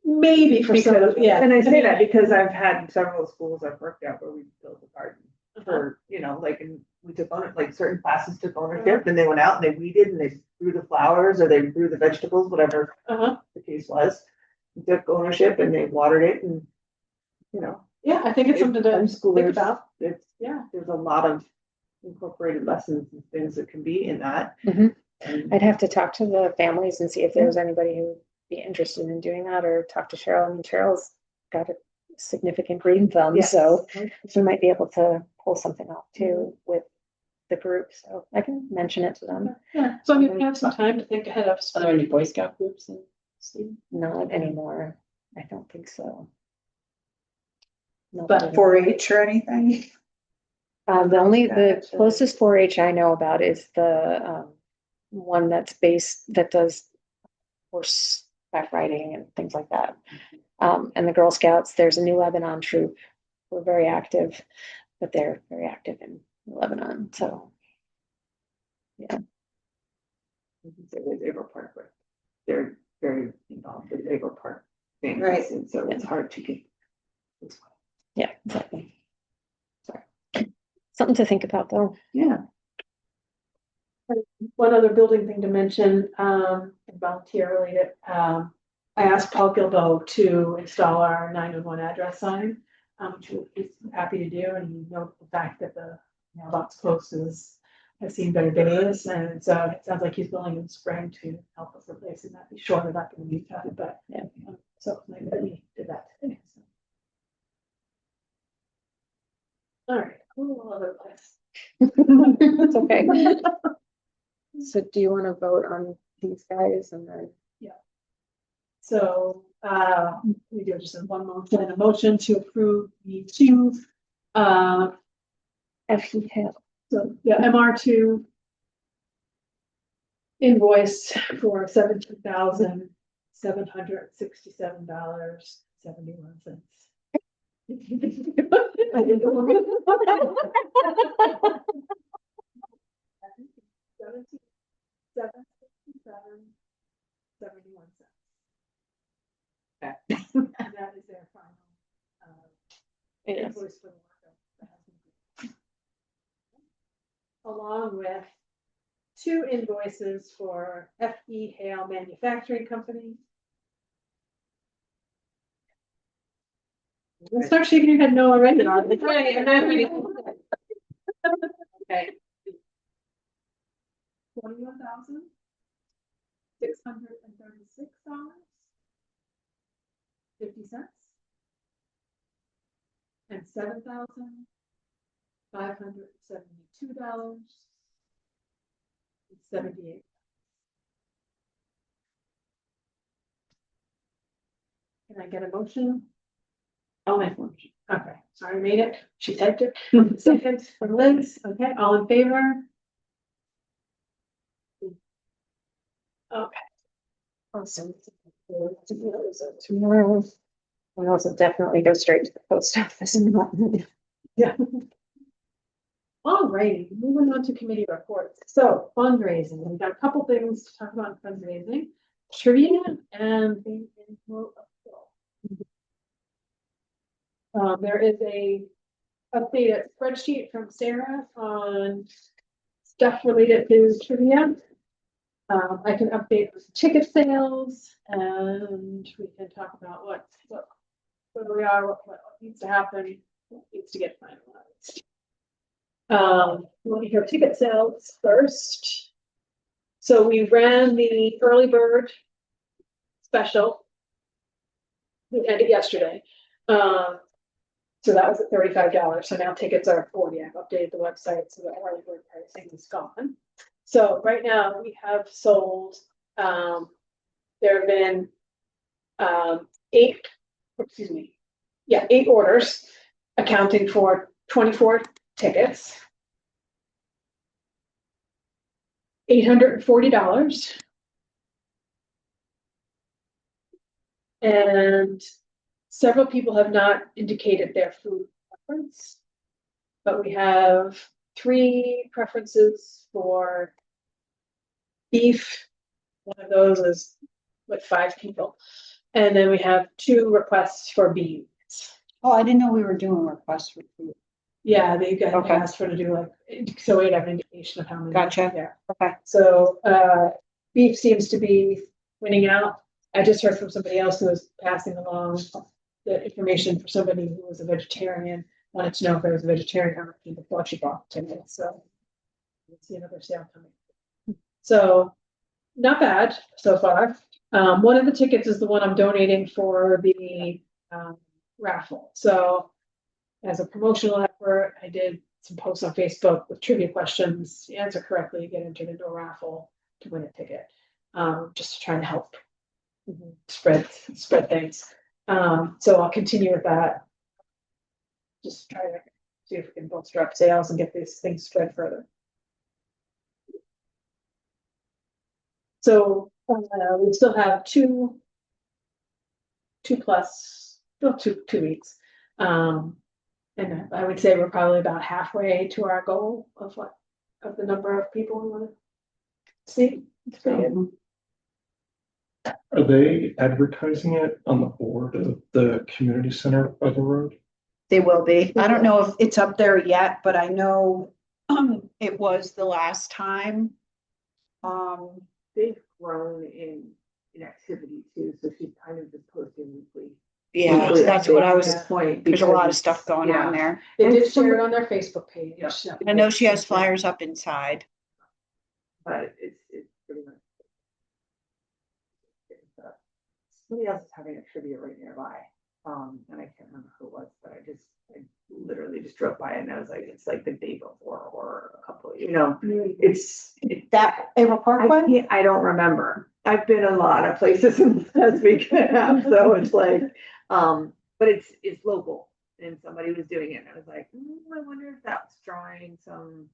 Speaker 1: Maybe for some, yeah.
Speaker 3: And I say that because I've had several schools I've worked at where we built a garden. for, you know, like, and we took on it, like certain classes took ownership and they went out and they weeded and they grew the flowers or they grew the vegetables, whatever the case was. They took ownership and they watered it and, you know.
Speaker 1: Yeah, I think it's something to think
Speaker 3: Homeschoolers,
Speaker 1: about.
Speaker 3: it's,
Speaker 1: Yeah.
Speaker 3: there's a lot of incorporated lessons and things that can be in that.
Speaker 2: Mhm.
Speaker 3: And
Speaker 2: I'd have to talk to the families and see if there's anybody who would be interested in doing that, or talk to Cheryl. I mean, Cheryl's got a significant green thumb,
Speaker 1: Yes.
Speaker 2: so she might be able to pull something off too with the group, so I can mention it to them.
Speaker 1: Yeah, so I mean, we have some time to think ahead of.
Speaker 5: Are there any Boy Scout groups in Steve?
Speaker 2: Not anymore. I don't think so. Not
Speaker 1: But
Speaker 2: anymore.
Speaker 6: 4-H or anything?
Speaker 2: The closest 4-H I know about is the one that does horseback riding and things like that. And the Girl Scouts, there's a New Lebanon troop. We're very active, but they're very active in Lebanon. So, yeah.
Speaker 3: they were part of it. They're very involved with Labor Park things,
Speaker 6: Right.
Speaker 3: and so it's hard to get.
Speaker 2: Yeah, exactly. Sorry. Something to think about though.
Speaker 3: Yeah.
Speaker 1: One other building thing to mention, volunteer related, I asked Paul Gilbo to install our 911 address sign, which he's happy to do, and you know the fact that the mailbox post has seen better days, and so it sounds like he's willing in the spring to help us replace it. Not be sure we're not going to use that, but
Speaker 2: Yeah.
Speaker 1: So maybe we did that today. So. All right, cool, other place.
Speaker 2: It's okay. So do you want to vote on these guys and then?
Speaker 1: So, we do just in one motion, a motion to approve the two,
Speaker 2: FE Hill.
Speaker 1: so, yeah, MR2 invoice for $17,767.71. I did the one. 17,767.71. And that is their final, invoice for the work that has been done. Along with two invoices for FE Hale Manufacturing Company. Let's start shaking your head no already.
Speaker 5: I'm not ready. Okay.
Speaker 1: $21,636.50 and $7,572.78. Can I get a motion?
Speaker 5: I'll make one.
Speaker 1: Okay, sorry, made it. She typed it. Second from Liz. Okay, all in favor? Okay.
Speaker 2: Awesome. Tomorrow. We'll also definitely go straight to the post office and not.
Speaker 1: Yeah. All righty, moving on to committee reports. So fundraising, we've got a couple things to talk about in fundraising. Trivia and the info of there is a updated spreadsheet from Sarah on stuff related to trivia. I can update the ticket sales and we can talk about where we are, what needs to happen, what needs to get finalized. Let me hear ticket sales first. So we ran the early bird special. We ended yesterday. So that was at $35. So now tickets are $40. I've updated the website so the early bird pricing is gone. So right now we have sold, there have been 8 orders accounting for 24 tickets. $840. And several people have not indicated their food preference, but we have 3 preferences for beef. One of those is with 5 people. And then we have 2 requests for beans.
Speaker 6: Oh, I didn't know we were doing requests for food.
Speaker 1: Yeah, they got
Speaker 2: Okay.
Speaker 1: asked for to do like, so we'd have an indication of how many.
Speaker 2: Gotcha.
Speaker 1: Yeah.
Speaker 2: Okay.
Speaker 1: So, beef seems to be winning out. I just heard from somebody else who was passing along the information for somebody who was a vegetarian, wanted to know if there was a vegetarian option before she bought tickets, so. Let's see another sale coming. So, not bad so far. One of the tickets is the one I'm donating for the, raffle, so. As a promotional effort, I did some posts on Facebook with trivia questions. You answer correctly, you get entered into a raffle to win a ticket. Just to try and help spread things. So I'll continue with that. Just try to see if we can bolster up sales and get these things spread further. So we still have two plus, still two weeks. And I would say we're probably about halfway to our goal of the number of people we want to see. It's pretty good.
Speaker 6: Are they advertising it on the board of the community center by the road?
Speaker 7: They will be. I don't know if it's up there yet, but I know it was the last time.
Speaker 4: They've grown in activity too, so she's kind of just posting weekly.
Speaker 7: Yeah,
Speaker 4: weekly
Speaker 7: that's what I was,
Speaker 4: updates at this point.
Speaker 7: there's a lot of
Speaker 4: because-
Speaker 7: stuff going
Speaker 4: yeah.
Speaker 7: on there.
Speaker 1: They
Speaker 4: And
Speaker 1: did
Speaker 4: some-
Speaker 1: share it on their Facebook page.
Speaker 4: Yeah.
Speaker 1: so-
Speaker 7: I know she has flyers up inside.
Speaker 4: But it's pretty much. Somebody else is having a trivia right nearby, and I can't remember who it was, but I literally just drove by and I was like, it's like the day before or a couple, it's.
Speaker 7: That April Park one?
Speaker 4: I don't remember. I've been a lot of places in the last week and a half, so it's like, but it's local and somebody was doing it and I was like, I wonder if that's drawing some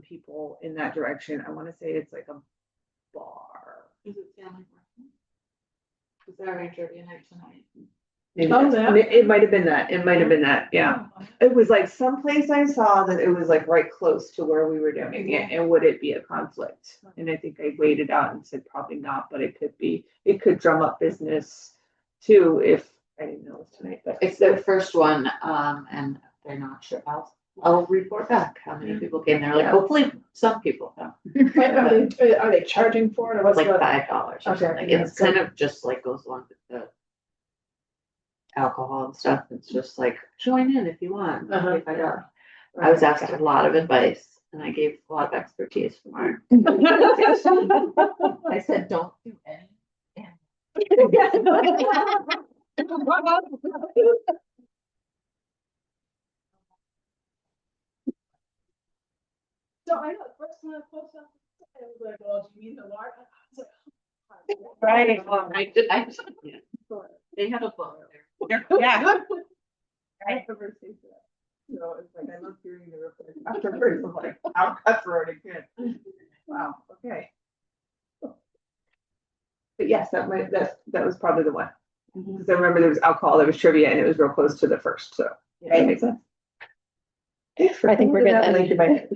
Speaker 4: people in that direction. I want to say it's like a bar.
Speaker 5: Is it family? Is there a trivia night tonight?
Speaker 4: Maybe
Speaker 1: Oh,
Speaker 4: that's- it might have been that. It might have been that. Yeah. It was like someplace I saw that it was like right close to where we were doing it. And would it be a conflict? And I think I weighed it out and said probably not, but it could be. It could drum up business too if I didn't know it was tonight. But
Speaker 5: It's their first one, and they're not sure. I'll report back how many people came there. Like, hopefully some people come.
Speaker 1: Are they charging for it or what's
Speaker 5: Like
Speaker 1: the?
Speaker 5: $5 or
Speaker 1: Okay,
Speaker 5: something.
Speaker 1: yeah,
Speaker 5: It's
Speaker 1: so-
Speaker 5: kind of just like goes along with the alcohol and stuff. It's just like, join in if you want.
Speaker 1: Uh-huh.
Speaker 5: $25. I was asked a lot of advice and I gave a lot of expertise for it. I said, don't do any.
Speaker 1: So I know, the first time I posted on, I was like, well, do you mean the large? I was like,
Speaker 7: Right.
Speaker 5: They have a book there.
Speaker 7: Yeah.
Speaker 4: I never say that. So it's like I love hearing the report afterwards of like how cutthroat it can. Wow, okay. But yes, that was probably the one. Because I remember there was alcohol, there was trivia, and it was real close to the first, so. Yeah, that makes sense.
Speaker 2: I think we're good then.
Speaker 4: Link in my head.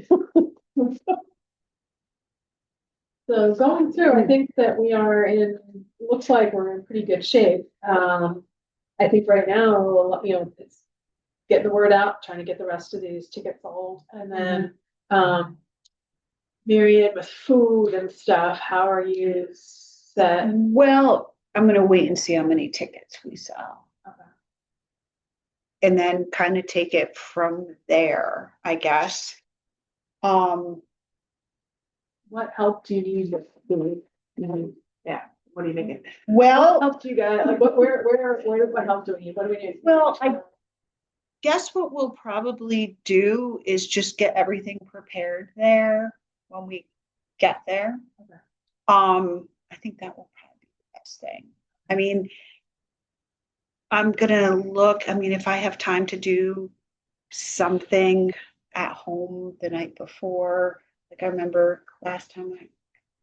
Speaker 1: So going through, I think that we are looks like we're in pretty good shape. I think right now, it's getting the word out, trying to get the rest of these tickets sold, and then, Myriad with food and stuff, how are you set?
Speaker 7: Well, I'm gonna wait and see how many tickets we sell.
Speaker 1: Okay.
Speaker 7: And then kind of take it from there, I guess.
Speaker 1: What help do you need with food?
Speaker 4: Yeah, what are you making?
Speaker 1: What
Speaker 7: Well,
Speaker 1: help do you guys, like, what help do we need? What do we need?
Speaker 7: Well, I guess what we'll probably do is just get everything prepared there when we get there.
Speaker 1: Okay.
Speaker 7: I think that will probably be the best thing. I mean, I'm gonna look, I mean, if I have time to do something at home the night before, like I remember last time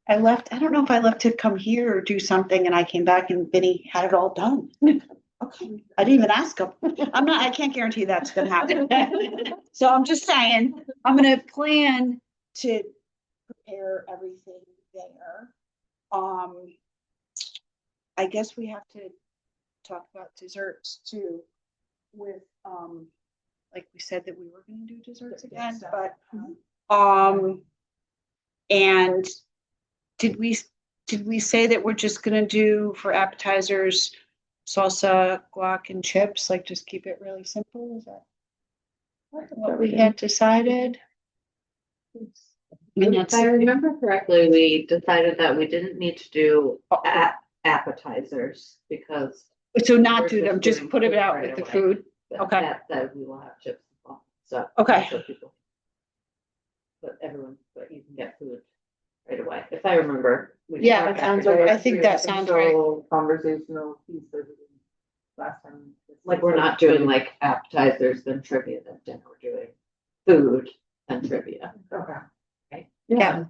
Speaker 7: I left, I don't know if I left to come here or do something and I came back and Vinny had it all done. Okay, I didn't even ask him. I can't guarantee that's gonna happen. So I'm just saying, I'm gonna plan to prepare everything there. I guess we have to talk about desserts too with like we said that we were gonna do desserts
Speaker 1: Yeah,
Speaker 7: again,
Speaker 1: stuff.
Speaker 7: but, and did we say that we're just gonna do for appetizers salsa, guac and chips, like just keep it really simple? Is that what we had decided? And
Speaker 5: If I remember correctly, we decided that we didn't need to do appetizers because.
Speaker 7: So not
Speaker 5: we're
Speaker 7: do them, just
Speaker 5: doing
Speaker 7: put it
Speaker 5: food
Speaker 7: out
Speaker 5: right
Speaker 7: with the
Speaker 5: away.
Speaker 7: food.
Speaker 5: But
Speaker 7: Okay.
Speaker 5: That said, we will have chips as well, so.
Speaker 7: Okay.
Speaker 5: so people- But you can get food right away, if I remember. We
Speaker 7: Yeah,
Speaker 5: talked
Speaker 7: that sounds
Speaker 5: after
Speaker 7: right.
Speaker 5: that.
Speaker 7: I think that sounds right.
Speaker 3: Conversational piece of it last time.
Speaker 5: Like, we're not doing like appetizers, then trivia, then dinner, we're doing food and trivia.
Speaker 3: Okay.
Speaker 5: Right.
Speaker 7: Yeah.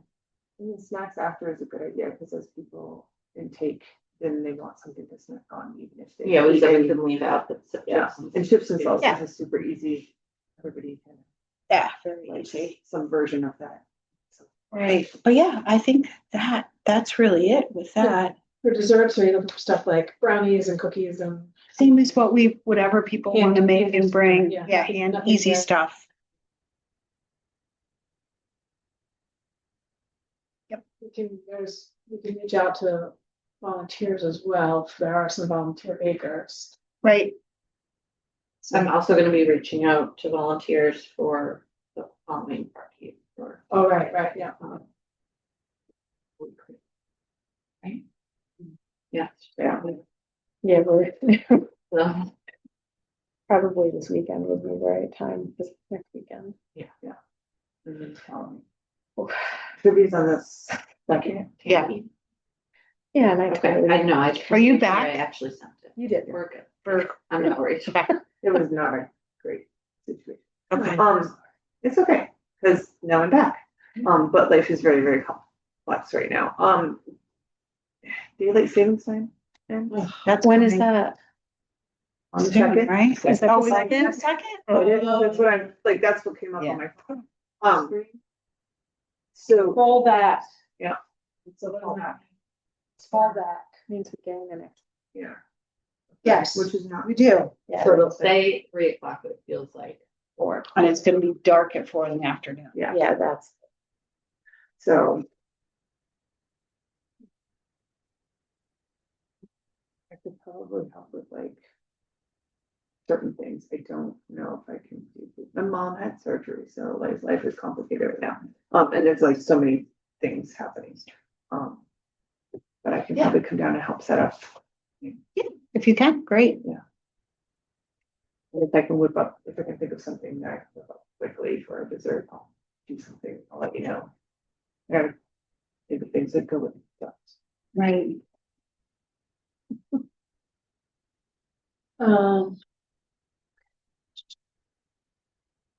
Speaker 3: And the snacks after is a good idea, because as people intake, then they want something to snack on, even if they.
Speaker 5: Yeah, we
Speaker 3: eat
Speaker 5: said we
Speaker 3: any-
Speaker 5: can leave out the
Speaker 3: Yeah,
Speaker 5: chips
Speaker 3: and chips and salsas
Speaker 7: Yeah.
Speaker 3: is super easy. Everybody can
Speaker 7: Yeah, very
Speaker 3: like
Speaker 7: easy.
Speaker 3: some version of that.
Speaker 7: Right. But yeah, I think that's really it with that.
Speaker 1: For desserts, or you look for stuff like brownies and cookies and.
Speaker 7: Same as whatever people want to
Speaker 1: Hand-
Speaker 7: make and bring.
Speaker 1: yeah,
Speaker 7: Yeah,
Speaker 1: nothing-
Speaker 7: and
Speaker 1: nothing
Speaker 7: easy
Speaker 1: there.
Speaker 7: stuff.
Speaker 1: We can reach out to volunteers as well, if there are some volunteer bakers.
Speaker 7: Right.
Speaker 5: I'm also gonna be reaching out to volunteers for the Halloween party for.
Speaker 1: Oh, right, yeah.
Speaker 5: Right? Yeah.
Speaker 3: Yeah.
Speaker 2: Yeah, we're
Speaker 5: So,
Speaker 2: probably this weekend would be the right time, this next weekend.
Speaker 3: And then trivia's on the second.
Speaker 7: Yeah.
Speaker 2: Yeah, and I
Speaker 5: Okay,
Speaker 2: totally.
Speaker 5: I know, I.
Speaker 7: Are you
Speaker 5: I
Speaker 7: back?
Speaker 5: actually sent it.
Speaker 2: You did.
Speaker 5: We're good.
Speaker 7: For
Speaker 5: I'm not worried.
Speaker 3: It was not a great situation.
Speaker 7: okay.
Speaker 3: It's okay, because now I'm back. But life is very, very complex right now. Daylight savings time ends
Speaker 7: That's
Speaker 2: When is
Speaker 7: coming
Speaker 2: that?
Speaker 3: on the
Speaker 7: soon,
Speaker 3: second.
Speaker 7: right?
Speaker 2: Is that
Speaker 7: Oh,
Speaker 2: the
Speaker 7: is it
Speaker 2: second?
Speaker 7: the second?
Speaker 3: Oh, it is? That's what I'm, like, that's what came up
Speaker 7: Yeah.
Speaker 3: on my phone. So,
Speaker 1: Fall back.
Speaker 3: Yeah.
Speaker 1: It's a little
Speaker 3: Fall back.
Speaker 1: fall back.
Speaker 2: Means we get in the next.
Speaker 3: yeah,
Speaker 7: Yes,
Speaker 3: which is not.
Speaker 7: we do.
Speaker 2: Yeah.
Speaker 5: So it'll say 3 o'clock, but it feels like 4.
Speaker 7: And it's gonna be dark at 4 in the afternoon.
Speaker 3: Yeah,
Speaker 2: Yeah, that's.
Speaker 3: so. I could probably help with like certain things. I don't know if I can do. My mom had surgery, so life is complicated right now. And there's like so many things happening. But I can
Speaker 7: Yeah.
Speaker 3: probably come down and help set up.
Speaker 7: If you can, great.
Speaker 3: And if I can whip up, if I can think of something that I can whip up quickly for a dessert, I'll do something. I'll let you know. I gotta think of things that go with that.
Speaker 7: Right.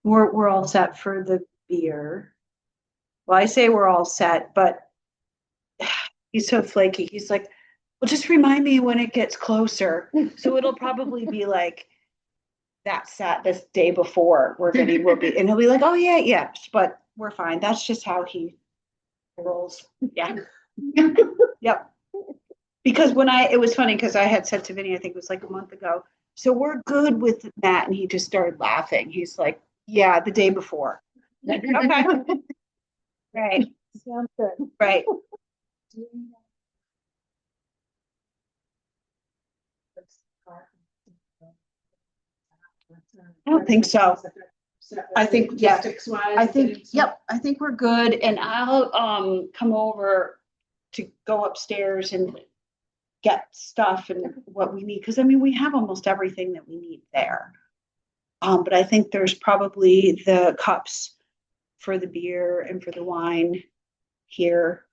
Speaker 7: We're all set for the beer. Well, I say we're all set, but he's so flaky. He's like, well, just remind me when it gets closer. So it'll probably be like this day before we're gonna will be, and he'll be like, oh yeah, but we're fine. That's just how he rolls. Yeah. Yep. Because it was funny because I had said to Vinny, I think it was like a month ago, so we're good with that. And he just started laughing. He's like, yeah, the day before. Okay. Right.
Speaker 2: Sounds good.
Speaker 7: Right. I don't think so. I think, yeah.
Speaker 1: Logistics-wise,
Speaker 7: I think,
Speaker 1: so-
Speaker 7: yep, I think we're good. And I'll come over to go upstairs and get stuff and what we need. Because I mean, we have almost everything that we need there. But I think there's probably the cups for the beer and for the wine here,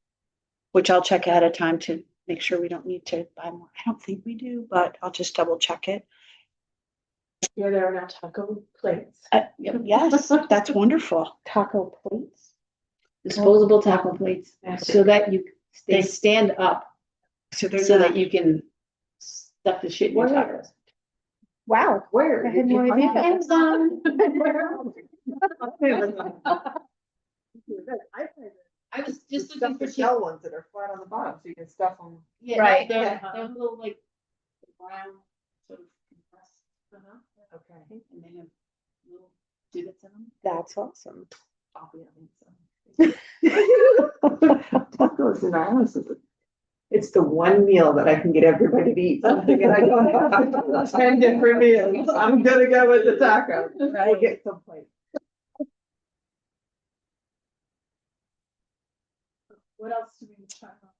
Speaker 7: which I'll check ahead of time to make sure we don't need to buy more. I don't think we do, but I'll just double check it.
Speaker 1: Yeah, there are now taco plates.
Speaker 7: Yes, that's wonderful.
Speaker 2: Taco plates. Disposable taco plates, so that they stand up,
Speaker 7: So they're
Speaker 2: so
Speaker 7: not,
Speaker 2: that you can stuff the shit in your tacos.
Speaker 7: wow,
Speaker 2: Where? I had no idea. Amazon. I was just looking for
Speaker 3: shell ones that are flat on the bottom, so you can stuff them.
Speaker 2: Yeah,
Speaker 7: Right.
Speaker 2: those little like brown sort of compressed.
Speaker 3: Okay.
Speaker 2: And they have little That's awesome.
Speaker 3: I'll be on it, so. Tacos in our house it's the one meal that I can get everybody to eat something and I don't have 10 different meals. I'm gonna go with the taco. We'll get some place.
Speaker 1: What else do we talk about?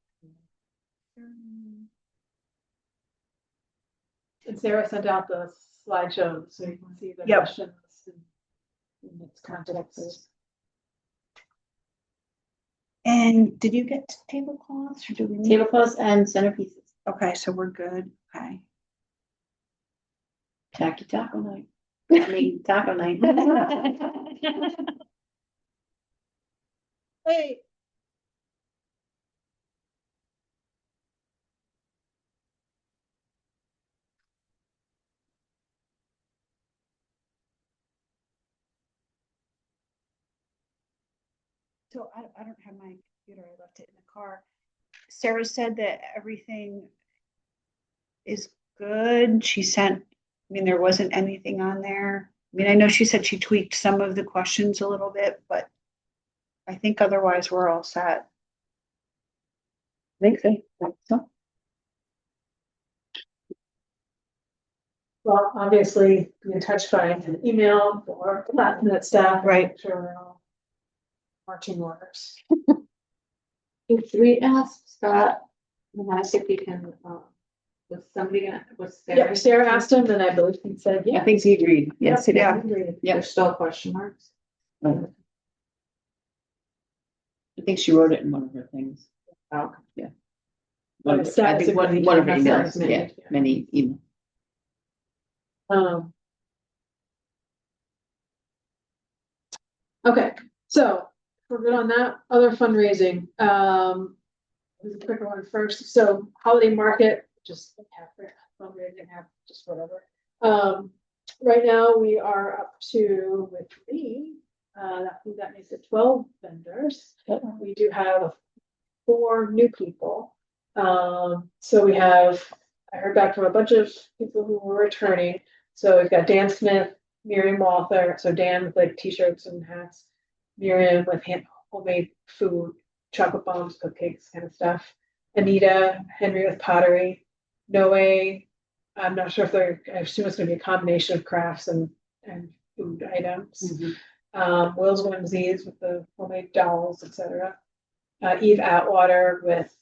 Speaker 1: And Sarah sent out the slideshow so you can see the
Speaker 7: Yep.
Speaker 1: questions in its context.
Speaker 7: And did you get to tablecloths or do we need?
Speaker 5: Tablecloths and centerpieces.
Speaker 7: Okay, so we're good. Okay.
Speaker 5: Tacky taco night. I mean, taco night.
Speaker 1: Hey.
Speaker 7: So I don't have my computer. I left it in the car. Sarah said that everything is good. She sent, I mean, there wasn't anything on there. I mean, I know she said she tweaked some of the questions a little bit, but I think otherwise we're all set.
Speaker 2: I think so.
Speaker 1: Well, obviously, be in touch by an email or last minute staff.
Speaker 7: Right.
Speaker 1: Make sure we're all marching orders.
Speaker 5: Should we ask Scott, and ask if he can, was somebody gonna, was
Speaker 1: Yeah,
Speaker 5: Sarah?
Speaker 1: Sarah asked him and I believe he said,
Speaker 2: I
Speaker 1: yeah.
Speaker 2: think he agreed. Yes, he did.
Speaker 7: Yeah.
Speaker 2: Yeah.
Speaker 5: There's still question marks.
Speaker 2: I think she wrote it in one of her things.
Speaker 5: Oh,
Speaker 2: Yeah.
Speaker 1: But
Speaker 2: One of,
Speaker 1: it sounds
Speaker 2: I think
Speaker 1: like
Speaker 2: one of her
Speaker 1: many
Speaker 2: emails,
Speaker 1: emails,
Speaker 2: yeah, many emails.
Speaker 1: Okay, so we're good on that. Other fundraising, this is a quicker one first. So holiday market, just half fundraising, half just whatever. Right now we are up to with me, that makes it 12 vendors. We do have 4 new people. So we have, I heard back from a bunch of people who were returning. So we've got Dan Smith, Miriam Walther, so Dan with like t-shirts and hats, Miriam with homemade food, chocolate bombs, cupcakes, kind of stuff. Anita, Henry with pottery, Noe, I'm not sure if I assume it's gonna be a combination of crafts and food items. Will's Whimsies with the homemade dolls, etc. Eve Atwater with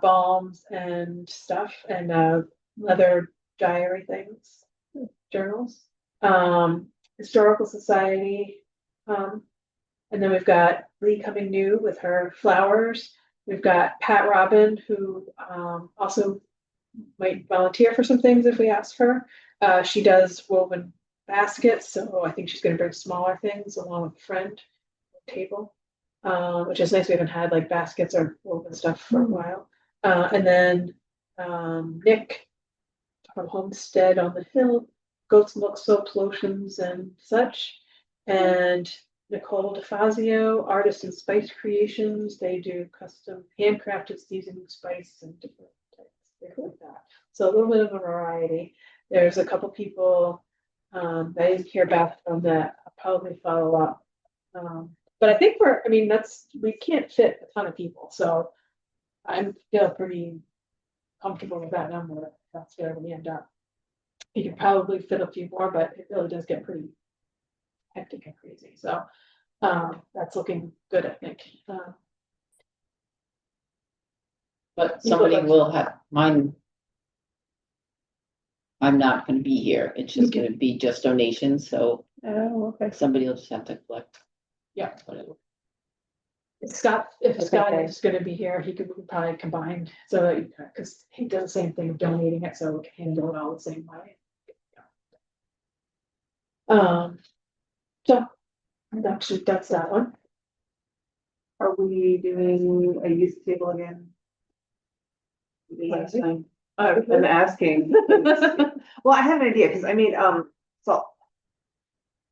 Speaker 1: balms and stuff and leather diary things, journals. Historical Society, and then we've got Lee coming new with her flowers. We've got Pat Robin, who also might volunteer for some things if we ask her. She does woven baskets, so I think she's going to bring smaller things along with a friend table, which is nice. We haven't had like baskets or woven stuff for a while. And then Nick from Homestead on the Hill, Goat's Milk Soap Lotions and such. And Nicole DeFazio, Artist and Spice Creations. They do custom handcrafted seasoning spice and different types, things like that. So a little bit of a variety. There's a couple people that I didn't hear back from that I'll probably follow up. But I think we can't fit a ton of people. So I feel pretty comfortable with that number. That's where we end up. You can probably fit a few more, but it really does get pretty hectic and crazy. So that's looking good, I think.
Speaker 8: But somebody will have mine. I'm not gonna be here. It's just gonna be just donations, so
Speaker 2: Oh, okay.
Speaker 8: somebody will just have to collect.
Speaker 1: Yeah.
Speaker 8: Whatever.
Speaker 1: If Scott
Speaker 2: Okay.
Speaker 1: is gonna be here, we could probably combine, so, because he does the same thing of donating it, so we can handle it all the same way. So that's that one.
Speaker 3: Are we doing a use table again?
Speaker 1: Last time.
Speaker 3: I'm asking. Well, I have an idea, because I made, salt.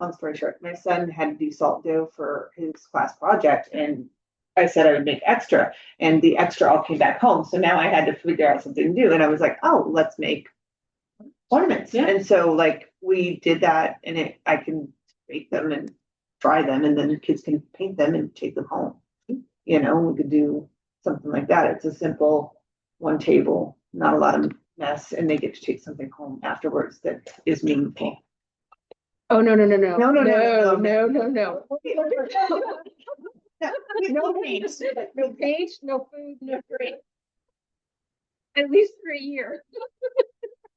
Speaker 3: Long story short, my son had to do salt dough for his class project, and I said I would make extra, and the extra all came back home, so now I had to figure out something to do, and I was like, oh, let's make ornaments.
Speaker 1: Yeah.
Speaker 3: And so like, we did that, and I can make them and
Speaker 4: try them and then kids can paint them and take them home. You know, we could do something like that. It's a simple one table, not a lot of mess, and they get to take something home afterwards that is meaningful.
Speaker 2: Oh, no, no, no, no.
Speaker 4: No, no, no,
Speaker 2: No, no, no.
Speaker 7: No paint.
Speaker 2: No paint, no food, no drink. At least for a year.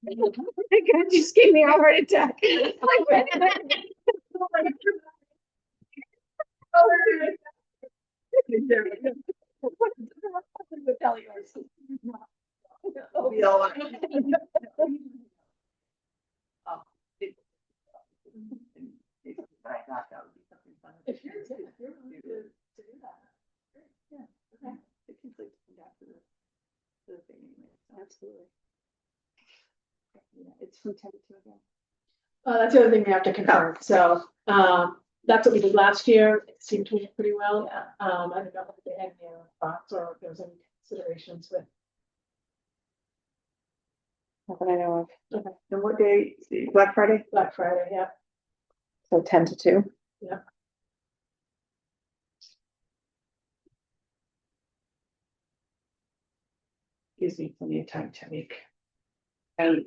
Speaker 2: Oh my God, you just gave me a heart attack.
Speaker 4: We all- I thought that would be something fun.
Speaker 1: If you're willing to do that. Yeah, okay.
Speaker 4: The kids like to come back to the thing anyway. So.
Speaker 2: Absolutely.
Speaker 4: Yeah, it's from 10 to 2 again.
Speaker 1: That's the other thing we have to confirm. So, that's what we did last year. It seemed to work pretty well. I don't know if they had any other thoughts or if there was any considerations with.
Speaker 2: Not that I know of.
Speaker 4: And what day? Black Friday?
Speaker 1: Black Friday, yeah.
Speaker 2: So 10 to 2.
Speaker 1: Yeah.
Speaker 4: Gives me plenty of time to make.
Speaker 2: And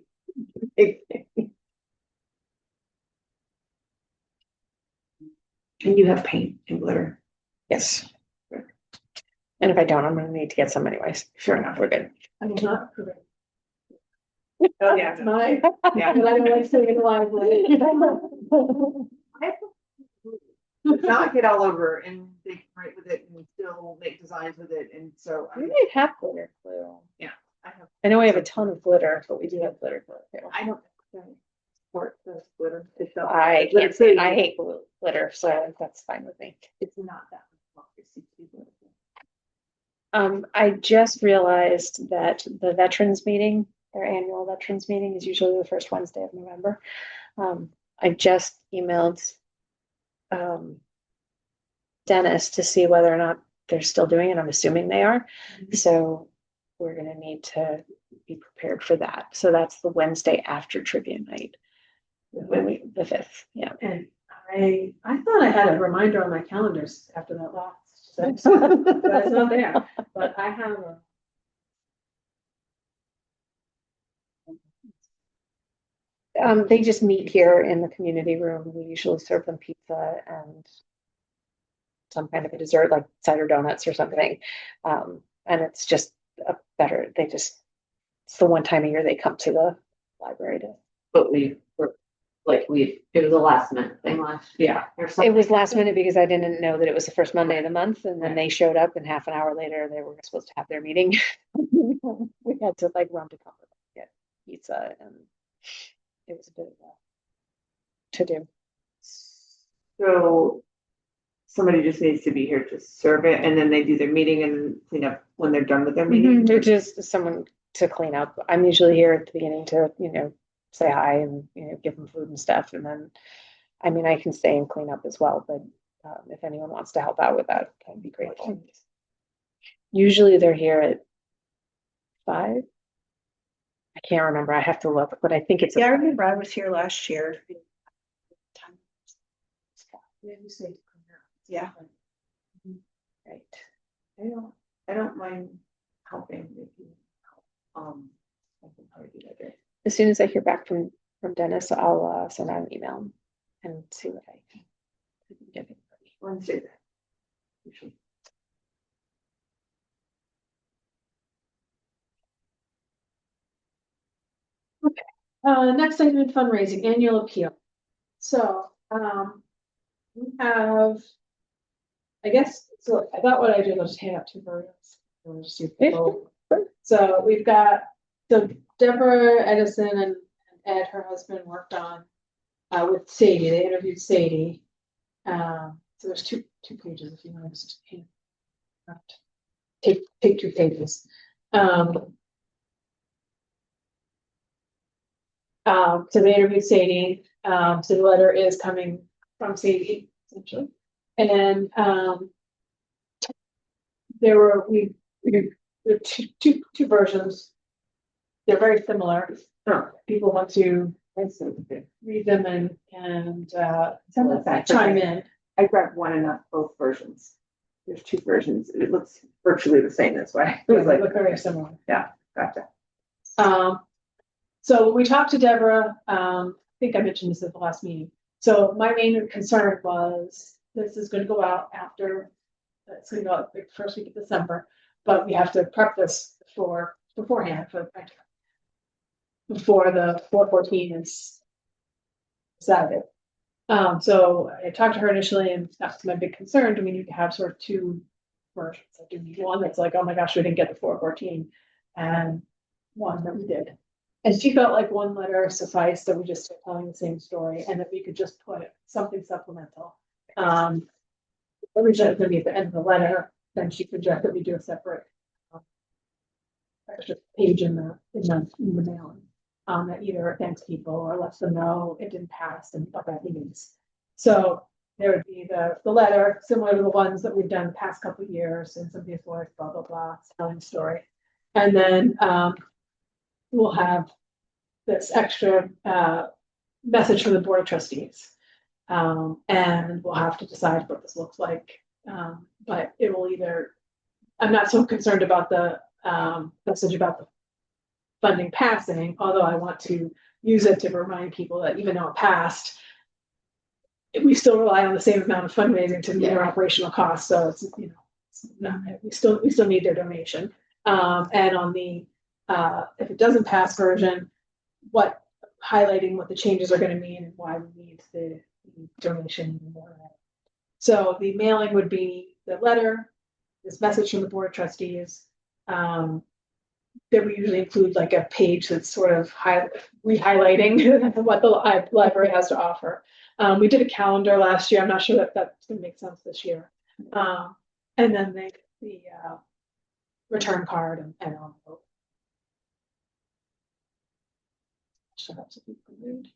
Speaker 4: And you have paint and glitter.
Speaker 2: yes. And if I don't, I'm gonna need to get some anyways. Sure enough, we're good.
Speaker 1: I mean, not approving.
Speaker 4: Oh, yeah.
Speaker 1: That's my,
Speaker 4: Yeah.
Speaker 1: but I don't like sitting in the library.
Speaker 4: Not get all over and they can write with it and still make designs with it. And so
Speaker 2: We might have glitter glue.
Speaker 4: I have,
Speaker 2: I know we have a ton of glitter, but we do have glitter glue too.
Speaker 4: I don't support the glitter itself.
Speaker 2: I
Speaker 4: But
Speaker 2: can't
Speaker 4: it's
Speaker 2: say,
Speaker 4: really-
Speaker 2: I hate glitter, so that's fine with me.
Speaker 4: It's not that much. It's 60 glitter.
Speaker 2: I just realized that the veterans meeting, their annual veterans meeting is usually the first Wednesday of November. I just emailed Dennis to see whether or not they're still doing it. I'm assuming they are. So we're gonna need to be prepared for that. So that's the Wednesday after trivia night. The 5th, yeah.
Speaker 1: And I thought I had a reminder on my calendars after that last. So, but it's not there, but I have a.
Speaker 2: They just meet here in the community room. We usually serve them pizza and some kind of a dessert like cider donuts or something. And it's just a better, it's the one time a year they come to the library to.
Speaker 5: But we were, it was a last minute thing last year or something.
Speaker 2: It was last minute because I didn't know that it was the first Monday of the month, and then they showed up and half an hour later they were supposed to have their meeting. We had to run to come get pizza, and it was a bit of a to do.
Speaker 4: So somebody just needs to be here to serve it and then they do their meeting and clean up when they're done with their meeting.
Speaker 2: Or just someone to clean up. I'm usually here at the beginning to, say hi and, give them food and stuff. And then, I mean, I can stay and clean up as well, but if anyone wants to help out with that, I'd be grateful. Usually they're here at 5. I can't remember. I have to look, but I think it's.
Speaker 7: Yeah, I remember I was here last year.
Speaker 1: Yeah, you say.
Speaker 7: Yeah.
Speaker 2: Right.
Speaker 4: I don't mind helping if you help. I can probably do that day.
Speaker 2: As soon as I hear back from Dennis, I'll send out an email and see what I can get.
Speaker 4: Wednesday then. Usually.
Speaker 1: Next item in fundraising, annual appeal. So, we have, I guess, so I thought what I did was just hand out 2 versions. We'll just see if they go. So we've got, so Deborah Edison and Ed, her husband, worked on, with Sadie, they interviewed Sadie. So there's two pages if you want to just take 2 pages. So they interviewed Sadie, so the letter is coming from Sadie, essentially. And, we have two versions. They're very similar. People want to read them and chime in.
Speaker 3: I grabbed one and not both versions. There's two versions. It looks virtually the same. That's why. It was
Speaker 1: They
Speaker 3: like,
Speaker 1: look very similar.
Speaker 3: gotcha.
Speaker 1: So we talked to Deborah, I think I mentioned this at the last meeting. So my main concern was, this is gonna go out after, it's gonna go out the first week of December, but we have to prep this beforehand before the 414 is decided. So I talked to her initially, and that's my big concern. Do we need to have sort of two versions? Like, do we need one that's like, oh my gosh, we didn't get the 414, and one that we did. And she felt like one letter sufficed, that we just kept telling the same story, and that we could just put something supplemental. Originally it was gonna be at the end of the letter, then she suggested that we do a separate extra page in the mailing. That either thanks people or lets them know it didn't pass and what that means. So there would be the letter, similar to the ones that we've done the past couple of years, and somebody's voice, blah, blah, blah, telling the story. And then we'll have this extra message from the Board of Trustees. And we'll have to decide what this looks like. But it will either, I'm not so concerned about the message about the funding passing, although I want to use it to remind people that even though it passed, we still rely on the same amount of fundraising to meet our operational costs. So it's, you know, it's not, we still need their donation. And on the if it doesn't pass version, highlighting what the changes are going to mean and why we need the donation more. So the mailing would be the letter, this message from the Board of Trustees. That we usually include like a page that's sort of re-highlighting what the library has to offer. We did a calendar last year. I'm not sure that that's going to make sense this year. And then the return card and envelope. So that's what we can read.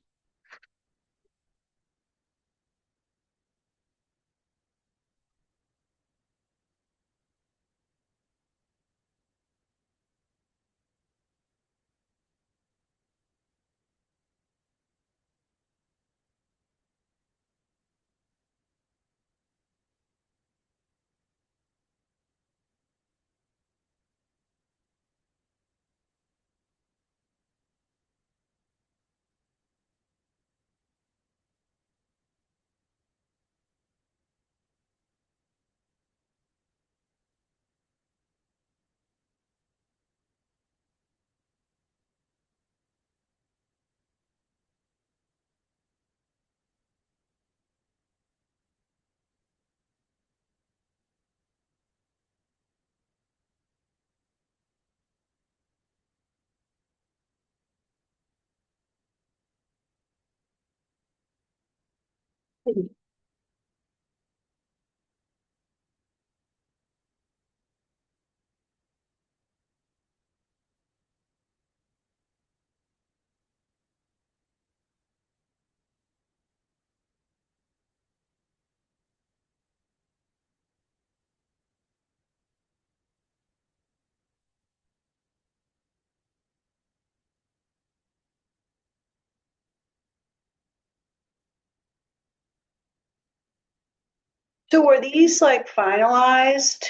Speaker 7: So were these like finalized,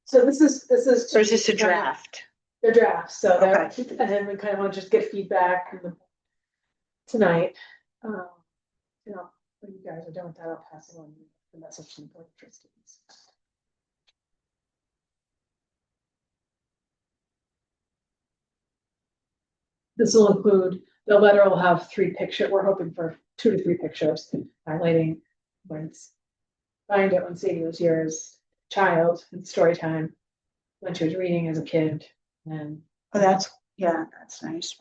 Speaker 1: So this is
Speaker 7: or is this a draft?
Speaker 1: They're drafts, so they're,
Speaker 7: Okay.
Speaker 1: and then we kind of want to just get feedback tonight. You know, when you guys are done with that, I'll pass along the message to the Board of Trustees. This will include, the letter will have 3 pictures. We're hoping for 2 to 3 pictures highlighting when find it when Sadie was here as a child in story time, when she was reading as a kid, and
Speaker 7: Oh, that's nice.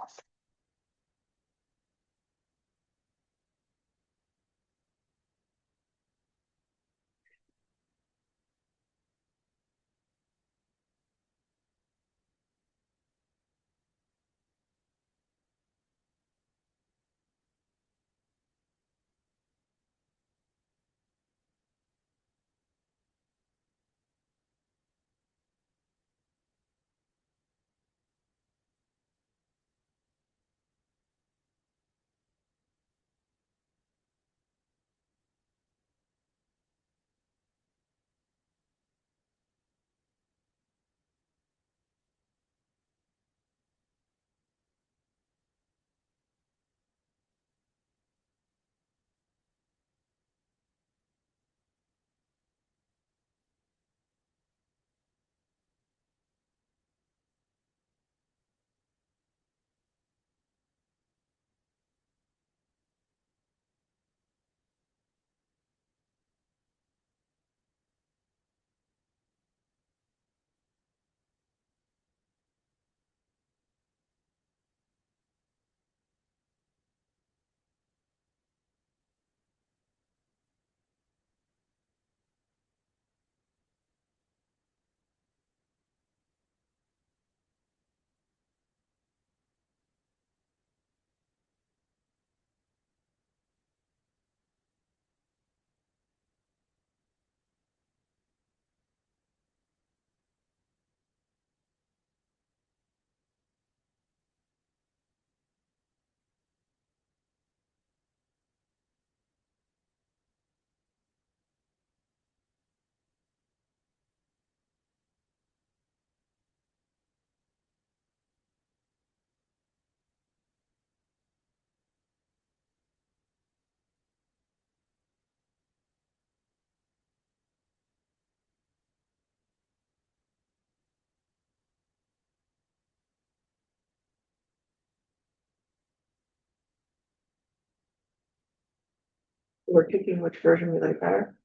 Speaker 3: we're picking which version we like better.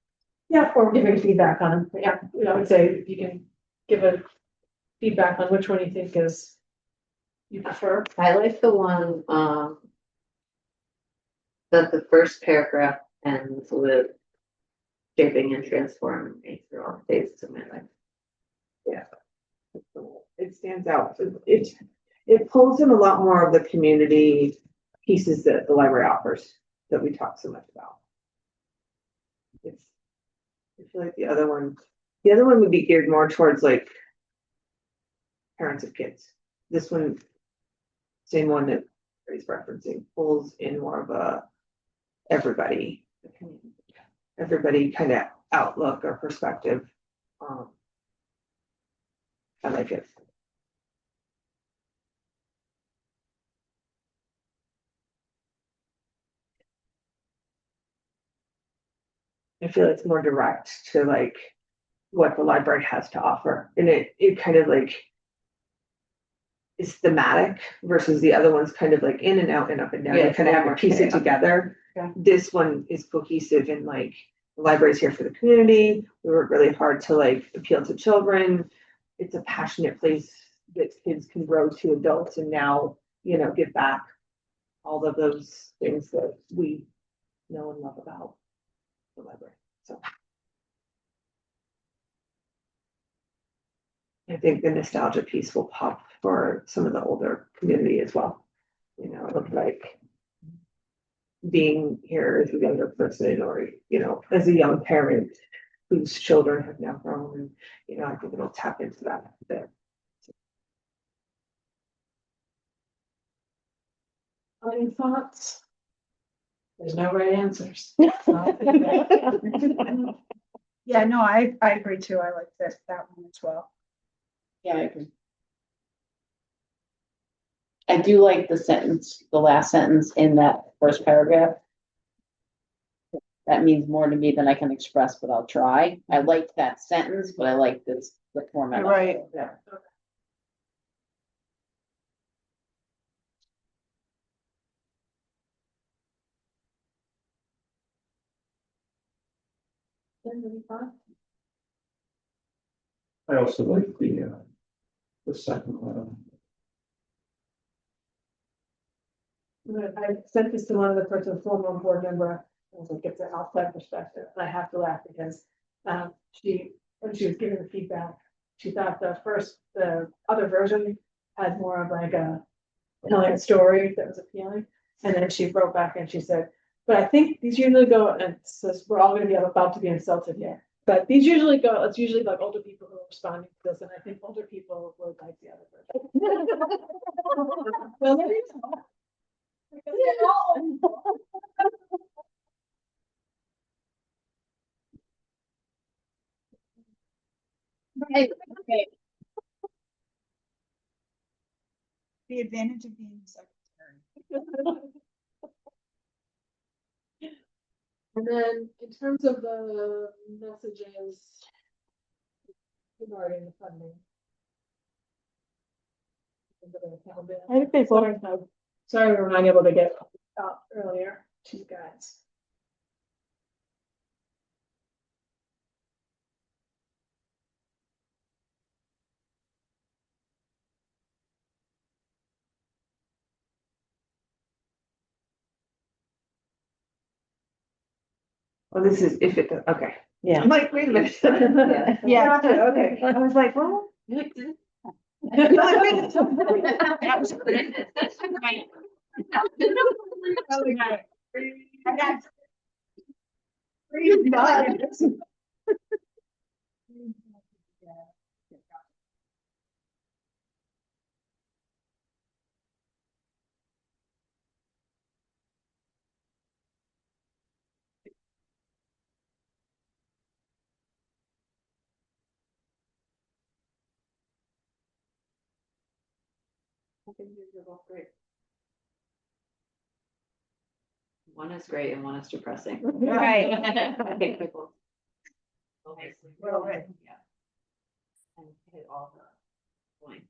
Speaker 1: Yeah, or giving feedback on, yeah, I would say if you can give a feedback on which one you think is you prefer.
Speaker 5: I like the one, that the first paragraph ends with shaping and transforming me through all phases of my life.
Speaker 3: It stands out. It pulls in a lot more of the community pieces that the library offers that we talk so much about. I feel like the other one would be geared more towards like parents of kids. This one, same one that he's referencing, pulls in more of a everybody kind of outlook or perspective. I like it. I feel it's more direct to like what the library has to offer. And it kind of like is thematic versus the other one's kind of like in and out and up and down.
Speaker 5: Yeah,
Speaker 3: You kind of have to piece it
Speaker 5: okay.
Speaker 3: together.
Speaker 1: Yeah.
Speaker 3: This one is cohesive and like the library's here for the community. We work really hard to like appeal to children. It's a passionate place that kids can grow to adults and now, give back all of those things that we know and love about the library. So I think the nostalgia piece will pop for some of the older community as well. It looked like being here as a younger person or, as a young parent whose children have now grown and, I think it'll tap into that a bit.
Speaker 1: Any thoughts? There's no right answers.
Speaker 7: Yeah, no, I agree too. I like that one as well.
Speaker 8: Yeah, I agree. I do like the last sentence in that first paragraph. That means more to me than I can express, but I'll try. I liked that sentence, but I like the format. of it.
Speaker 7: Right.
Speaker 3: Yeah.
Speaker 1: Any thoughts?
Speaker 6: I also like the second one.
Speaker 1: I sent this to one of the person, former board member, I was like, it's an outside perspective, and I have to laugh because, when she was giving the feedback, she thought the other version had more of like a telling a story that was appealing, and then she wrote back and she said, but I think these usually go, and says, we're all gonna be about to be insulted here, but these usually go, it's usually like older people who are responding to this, and I think older people would like the other version. Well, there you go.
Speaker 7: Right. The advantage of being secretary.
Speaker 1: And then in terms of the messages regarding the funding. I think they both have. Sorry, we were not able to get out earlier to you guys.
Speaker 3: Well, this is if it, okay.
Speaker 5: Yeah.
Speaker 3: I'm like, wait a minute.
Speaker 7: Yeah.
Speaker 3: Okay. I was like, well. I think you're both great.
Speaker 5: One is great and one is depressing.
Speaker 7: Right.
Speaker 5: Okay, people. Okay,
Speaker 7: Well, right.
Speaker 5: yeah. And hit all the points.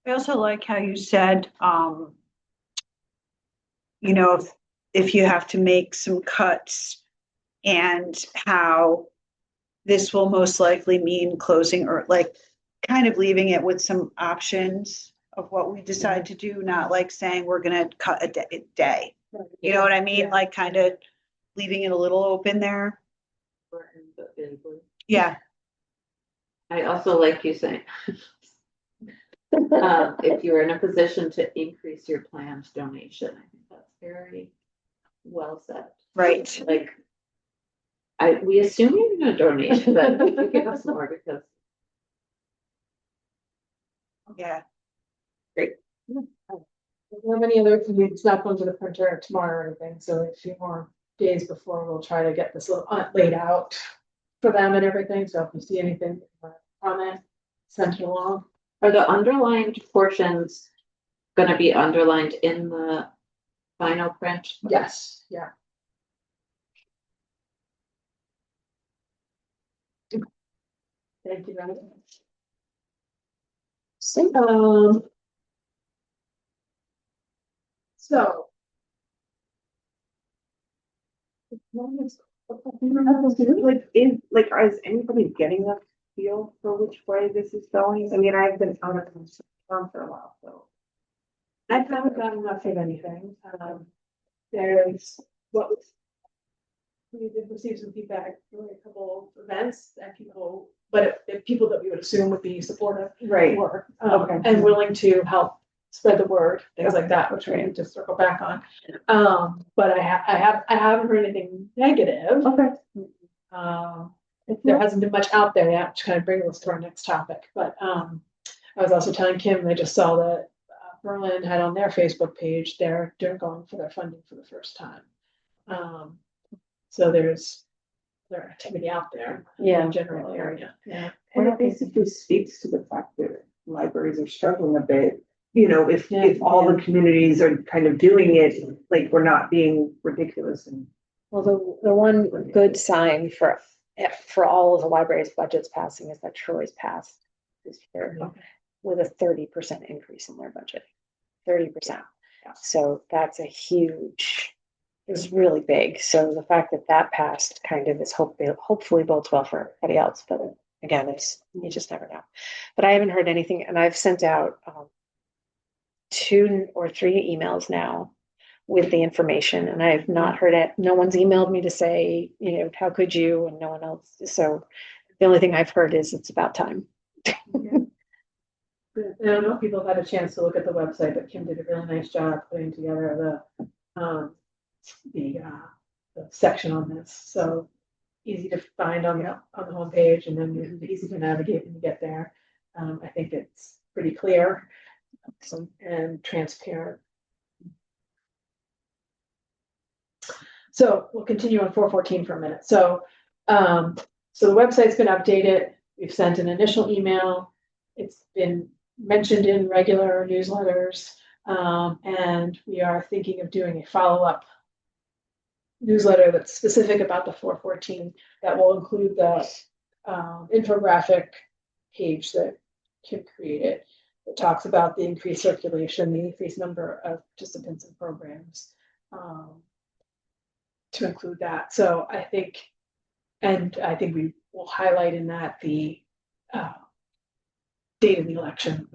Speaker 7: I also like how you said, you know, if you have to make some cuts and how this will most likely mean closing or like kind of leaving it with some options of what we decide to do, not like saying we're gonna cut a day. You know what I mean?
Speaker 1: Yeah.
Speaker 7: Like kind of leaving it a little open there.
Speaker 5: But vaguely.
Speaker 7: Yeah.
Speaker 5: I also like you saying, if you're in a position to increase your planned donation, I think that's very well said.
Speaker 7: Right.
Speaker 5: Like, we assume you're gonna donate, but you give us more because
Speaker 7: Yeah.
Speaker 1: There are many other, it's not going to the printer tomorrow or anything, so a few more days before we'll try to get this little laid out for them and everything, so if you see anything, comment, send it along.
Speaker 5: are the underlined portions gonna be underlined in the final print?
Speaker 1: Yes, yeah. Thank you very much. So, so.
Speaker 3: Is anybody getting a feel for which way this is going? I mean, I've been out of town for a while, so.
Speaker 1: I haven't gotten much of anything, there's what was. We did receive some feedback for a couple events that people, but if people that we would assume would be supportive
Speaker 3: Right.
Speaker 1: were,
Speaker 3: Okay.
Speaker 1: and willing to help spread the word, things like that, which we need to circle back on. But I haven't heard anything negative.
Speaker 3: Okay.
Speaker 1: There hasn't been much out there yet, to kind of bring us to our next topic, but, I was also telling Kim, I just saw that Berlin had on their Facebook page, they're going for their funding for the first time. So there's their activity out there in the general area. Yeah.
Speaker 3: And it basically speaks to the fact that libraries are struggling a bit. You know, if all the communities are kind of doing it, like we're not being ridiculous and.
Speaker 2: Well, the one good sign for all of the library's budgets passing is that Troy's passed this year with a 30% increase in their budget. 30%.
Speaker 3: Yeah.
Speaker 2: So that's a huge, it's really big. So the fact that that passed kind of is hopefully bodes well for everybody else. But again, you just never know. But I haven't heard anything, and I've sent out 2 or 3 emails now with the information, and I've not heard it. No one's emailed me to say, you know, how could you, and no one else. So the only thing I've heard is it's about time.
Speaker 1: Good. I don't know if people have had a chance to look at the website, but Kim did a really nice job putting together the section on this. So easy to find on the homepage, and then easy to navigate when you get there. I think it's pretty clear and transparent. So we'll continue on 414 for a minute. So the website's been updated. We've sent an initial email. It's been mentioned in regular newsletters, and we are thinking of doing a follow-up newsletter that's specific about the 414 that will include the infographic page that Kim created that talks about the increased circulation, the increased number of participants and programs, to include that. So I think we will highlight in that the date of the election,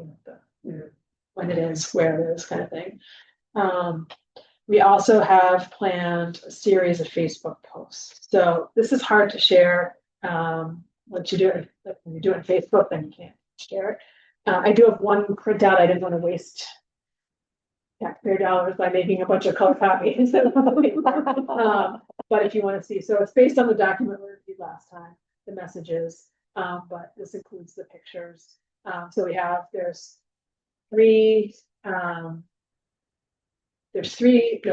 Speaker 1: when it is, where it is, kind of thing. We also have planned a series of Facebook posts. So this is hard to share. Once you do it, like when you do it on Facebook, then you can't share it. I do have one printout. I didn't want to waste taxpayer dollars by making a bunch of color copies. But if you want to see, so it's based on the document we reviewed last time, the messages, but this includes the pictures. So there's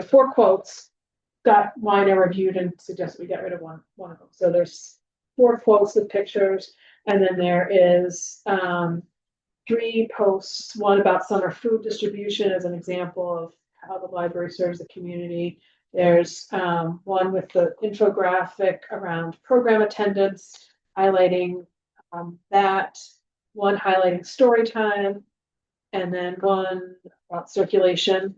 Speaker 1: 4 quotes. Got mine I reviewed and suggest we get rid of one of them. So there's 4 quotes with pictures, and then there is 3 posts, one about summer food distribution as an example of how the library serves the community. There's one with the infographic around program attendance, highlighting that, one highlighting story time, and then one about circulation.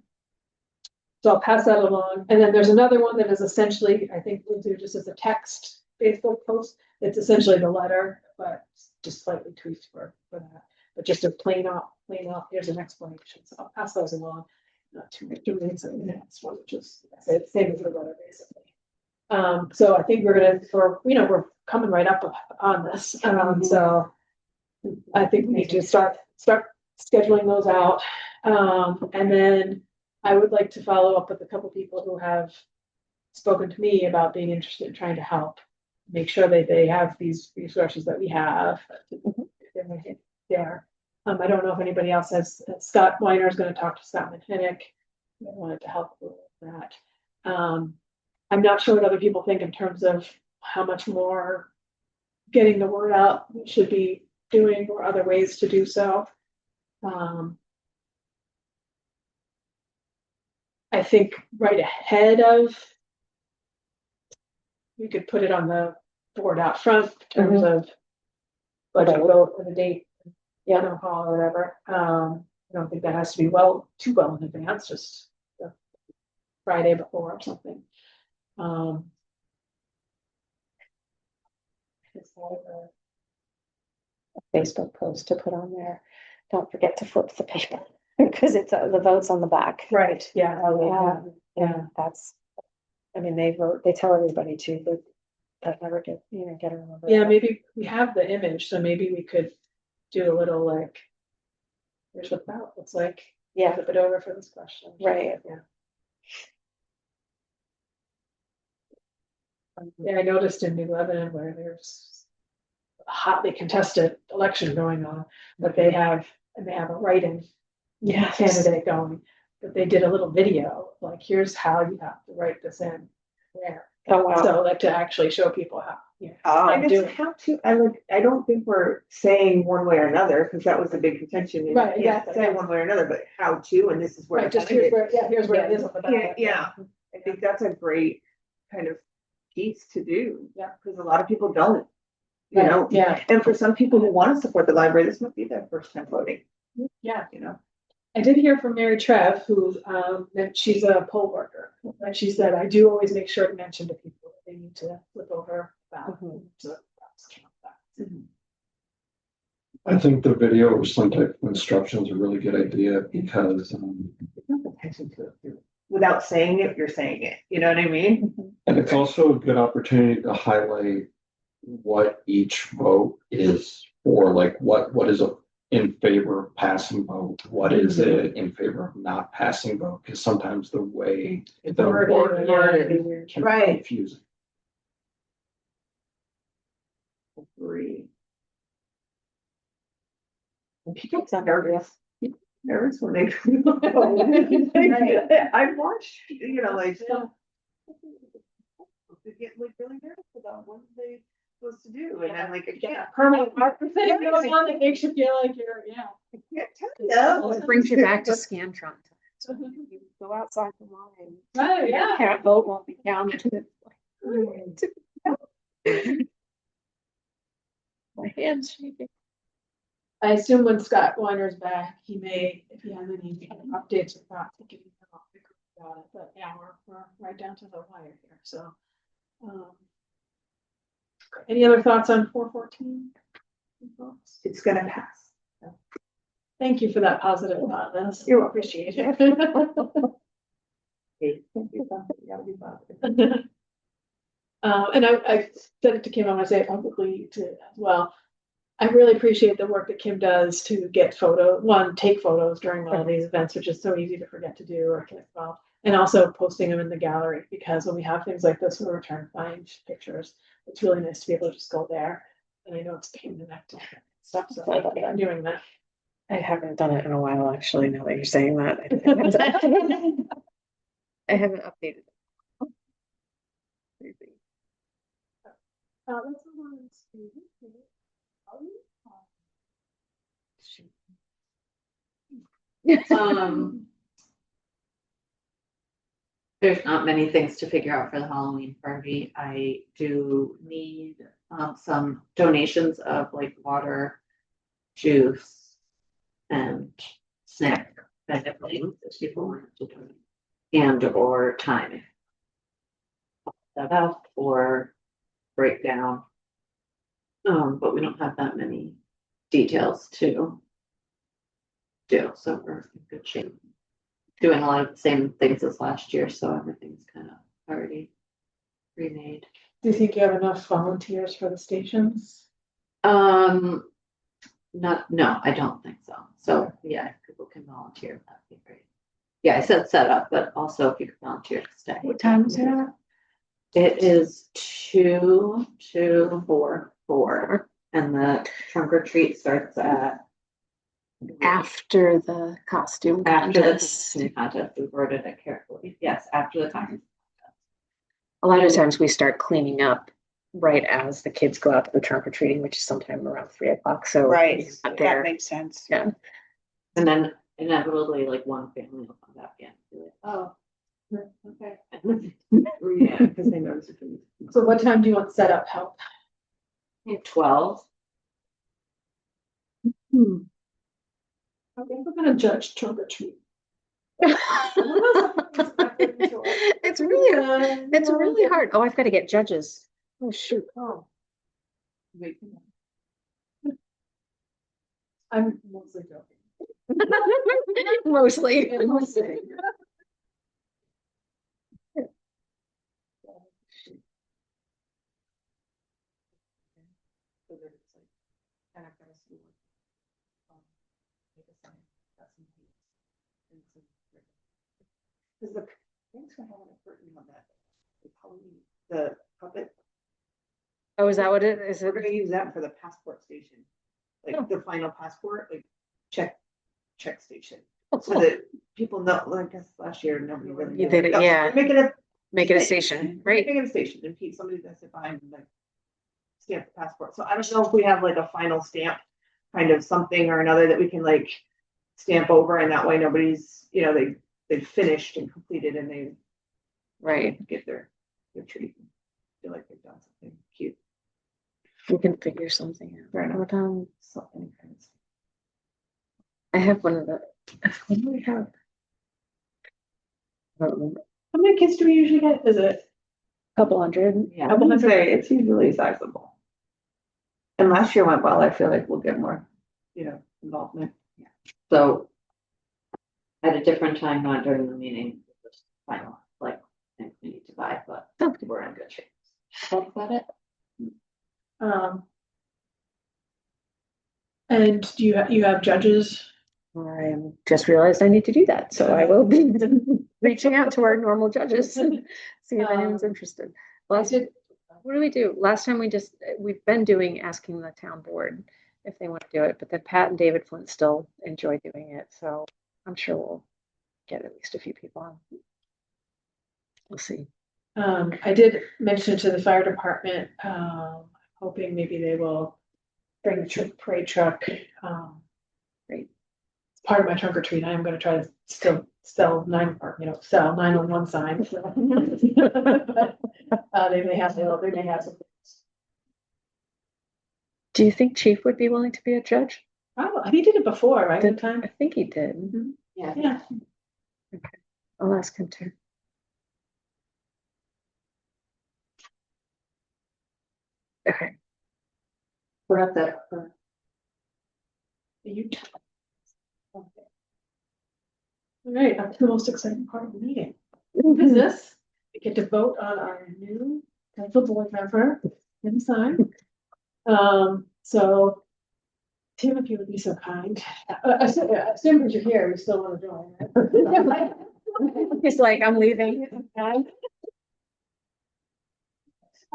Speaker 1: So I'll pass that along. And then there's another one that is essentially, I think we'll do just as a text Facebook post. It's essentially the letter, but just slightly tweaked for that. But just a plain out, here's an explanation. So I'll pass those along. Not too many, so the next one, which is same as the letter, basically. So I think we're coming right up on this. So I think we need to start scheduling those out. And then I would like to follow up with a couple people who have spoken to me about being interested in trying to help make sure that they have these resources that we have there. I don't know if anybody else has. Scott Weiner is going to talk to Scott McKinnick. I wanted to help with that. I'm not sure what other people think in terms of how much more getting the word out we should be doing or other ways to do so. I think right ahead of, we could put it on the board out front in terms of budget vote for the date, town hall or whatever. I don't think that has to be too well in advance, just the Friday before or something.
Speaker 2: A Facebook post to put on there. Don't forget to flip the paper because it's the votes on the back.
Speaker 1: Right, yeah.
Speaker 2: That's, I mean, they vote, they tell everybody to, but that never get a remember.
Speaker 1: Yeah, maybe we have the image, so maybe we could do a little like, here's what that looks like.
Speaker 2: Yeah.
Speaker 1: Flip it over for this question.
Speaker 2: Right.
Speaker 1: Yeah. Yeah, I noticed in New Lebanon where there's a hotly contested election going on, but they have a write-in candidate going, but they did a little video, like, here's how you have to write this in where.
Speaker 2: Oh, wow.
Speaker 1: So like to actually show people how,
Speaker 3: I
Speaker 1: do
Speaker 3: guess how to, I don't think we're saying one way or another, because that was the big contention.
Speaker 1: Right,
Speaker 3: You can't
Speaker 1: exactly.
Speaker 3: say one way or another, but how to, and this is where.
Speaker 1: Right, just
Speaker 3: it's headed.
Speaker 1: here's where it is on the ballot.
Speaker 3: Yeah, I think that's a great kind of piece to do.
Speaker 1: Yeah.
Speaker 3: Because a lot of people don't, you
Speaker 1: Right,
Speaker 3: know,
Speaker 1: yeah.
Speaker 3: and for some people who want to support the library, this might be their first time voting,
Speaker 1: Yeah.
Speaker 3: you know.
Speaker 1: I did hear from Mary Trev, who, that she's a poll worker, and she said, I do always make sure to mention to people that they need to flip over ballot.
Speaker 6: I think the video or some type of instructions are a really good idea because,
Speaker 3: Attention to it. Without saying it, you're saying it, you know what I mean?
Speaker 6: and it's also a good opportunity to highlight what each vote is for, like what is in favor of passing vote, what is it in favor of not passing vote, because sometimes the way the word can be
Speaker 3: Right.
Speaker 6: confusing.
Speaker 3: Agree. And people sound nervous. Nervous when they. I've watched, you know, like some. They get like really nervous about what they supposed to do, and I'm like, I can't.
Speaker 1: Permanent marker thing going on that makes you feel like you're,
Speaker 3: I can't tell
Speaker 2: Well,
Speaker 3: you.
Speaker 2: it brings you back to Scantron. So you go outside the line.
Speaker 1: oh, yeah.
Speaker 2: Can't vote won't be counted. My hand's shaking.
Speaker 1: I assume when Scott Weiner's back, he may, if he has any updates or thoughts, he can about it, but yeah, we're right down to the wire here, so. Any other thoughts on 414?
Speaker 3: It's gonna pass.
Speaker 1: Thank you for that positive thought, Liz.
Speaker 3: You're welcome.
Speaker 1: Appreciate it.
Speaker 3: You gotta be positive.
Speaker 1: And I said it to Kim, I want to say it publicly to as well. I really appreciate the work that Kim does to get take photos during all of these events, which is so easy to forget to do or get involved. And also posting them in the gallery, because when we have things like this, we're trying to find pictures. It's really nice to be able to just go there. And I know it's a pain in the neck to stuff, so I'm doing that.
Speaker 2: I haven't done it in a while, actually, now that you're saying that. I haven't updated.
Speaker 1: Let's move on to.
Speaker 5: There's not many things to figure out for the Halloween party. I do need some donations of like water, juice, and snack kind of things that people want to donate. and or timing. That out or breakdown. But we don't have that many details to do, so we're in good shape. Doing a lot of the same things as last year, so everything's kind of already remade.
Speaker 1: Do you think you have enough volunteers for the stations?
Speaker 5: Not, no, I don't think so. So, yeah, if people can volunteer, that'd be great. Yeah, I said set up, but also if you could volunteer to stay.
Speaker 2: What time is it at?
Speaker 5: It is 2 to 4, and the trunk or treat starts at
Speaker 2: After the costume
Speaker 5: after the
Speaker 2: contest.
Speaker 5: costume contest. We worded it carefully. Yes, after the time.
Speaker 2: A lot of times we start cleaning up right as the kids go out to the trunk or treating, which is sometime around 3 o'clock. So
Speaker 7: Right,
Speaker 2: it's not
Speaker 7: that
Speaker 2: there.
Speaker 7: makes sense.
Speaker 2: Yeah.
Speaker 5: And then inevitably, like one family will come back in. And be like, oh, okay.
Speaker 3: Yeah, because they notice it.
Speaker 1: So what time do you want setup help?
Speaker 5: 12.
Speaker 1: I think we're gonna judge trunk or treat.
Speaker 2: It's really hard. Oh, I've got to get judges. Oh, shoot.
Speaker 1: Oh. Wait. I'm mostly joking.
Speaker 2: Mostly.
Speaker 3: Because the, thanks for having a curtain on that. The puppet,
Speaker 2: Oh, is that what it is?
Speaker 3: we're gonna use that for the passport station.
Speaker 2: Oh.
Speaker 3: Like the final passport, like check station.
Speaker 2: Oh,
Speaker 3: So
Speaker 2: cool.
Speaker 3: that people know, like, I guess last year, nobody really.
Speaker 2: You
Speaker 3: knew.
Speaker 2: did it,
Speaker 3: No,
Speaker 2: yeah.
Speaker 3: Make it a.
Speaker 2: Make it a station, right?
Speaker 3: Make it a station, and Pete, somebody's gonna sit behind and like stamp the passport. So I don't know if we have like a final stamp, kind of something or another that we can like stamp over, and that way nobody's, they finished and completed and they
Speaker 2: Right.
Speaker 3: get their treat. Feel like they've done something cute.
Speaker 2: We can figure something out.
Speaker 3: Fair enough.
Speaker 2: But,
Speaker 3: Something kind of.
Speaker 2: I have one of the, what do we have? I don't remember.
Speaker 1: How many kids do we usually get? Is it?
Speaker 2: Couple hundred.
Speaker 5: Yeah.
Speaker 3: I wouldn't say it's usually sizable. And last year went well. I feel like we'll get more, involvement.
Speaker 5: So at a different time, not during the meeting, just final, like, things we need to buy, but we're in good shape. Talk about it.
Speaker 1: And do you have judges?
Speaker 2: I just realized I need to do that, so I will be reaching out to our normal judges, see if anyone's interested. What do we do? Last time we've been asking the town board if they want to do it, but then Pat and David Flint still enjoy doing it, so I'm sure we'll get at least a few people on. We'll see.
Speaker 1: I did mention it to the fire department, hoping maybe they will bring the parade truck.
Speaker 2: Great.
Speaker 1: It's part of my trunk or treat. I am gonna try to still sell 9 on one side. So. They may have some.
Speaker 2: Do you think Chief would be willing to be a judge?
Speaker 1: Oh, he did it before, right? One
Speaker 2: I
Speaker 1: time.
Speaker 2: think he did.
Speaker 1: Yeah.
Speaker 2: I'll ask him to. Okay.
Speaker 5: We're at that.
Speaker 1: You. Okay. All right, up to the most exciting part of the meeting. Business. We get to vote on our new council board member inside. So Tim, if you would be so kind. Assuming you're here, you still want to join, right?
Speaker 2: He's like, I'm leaving.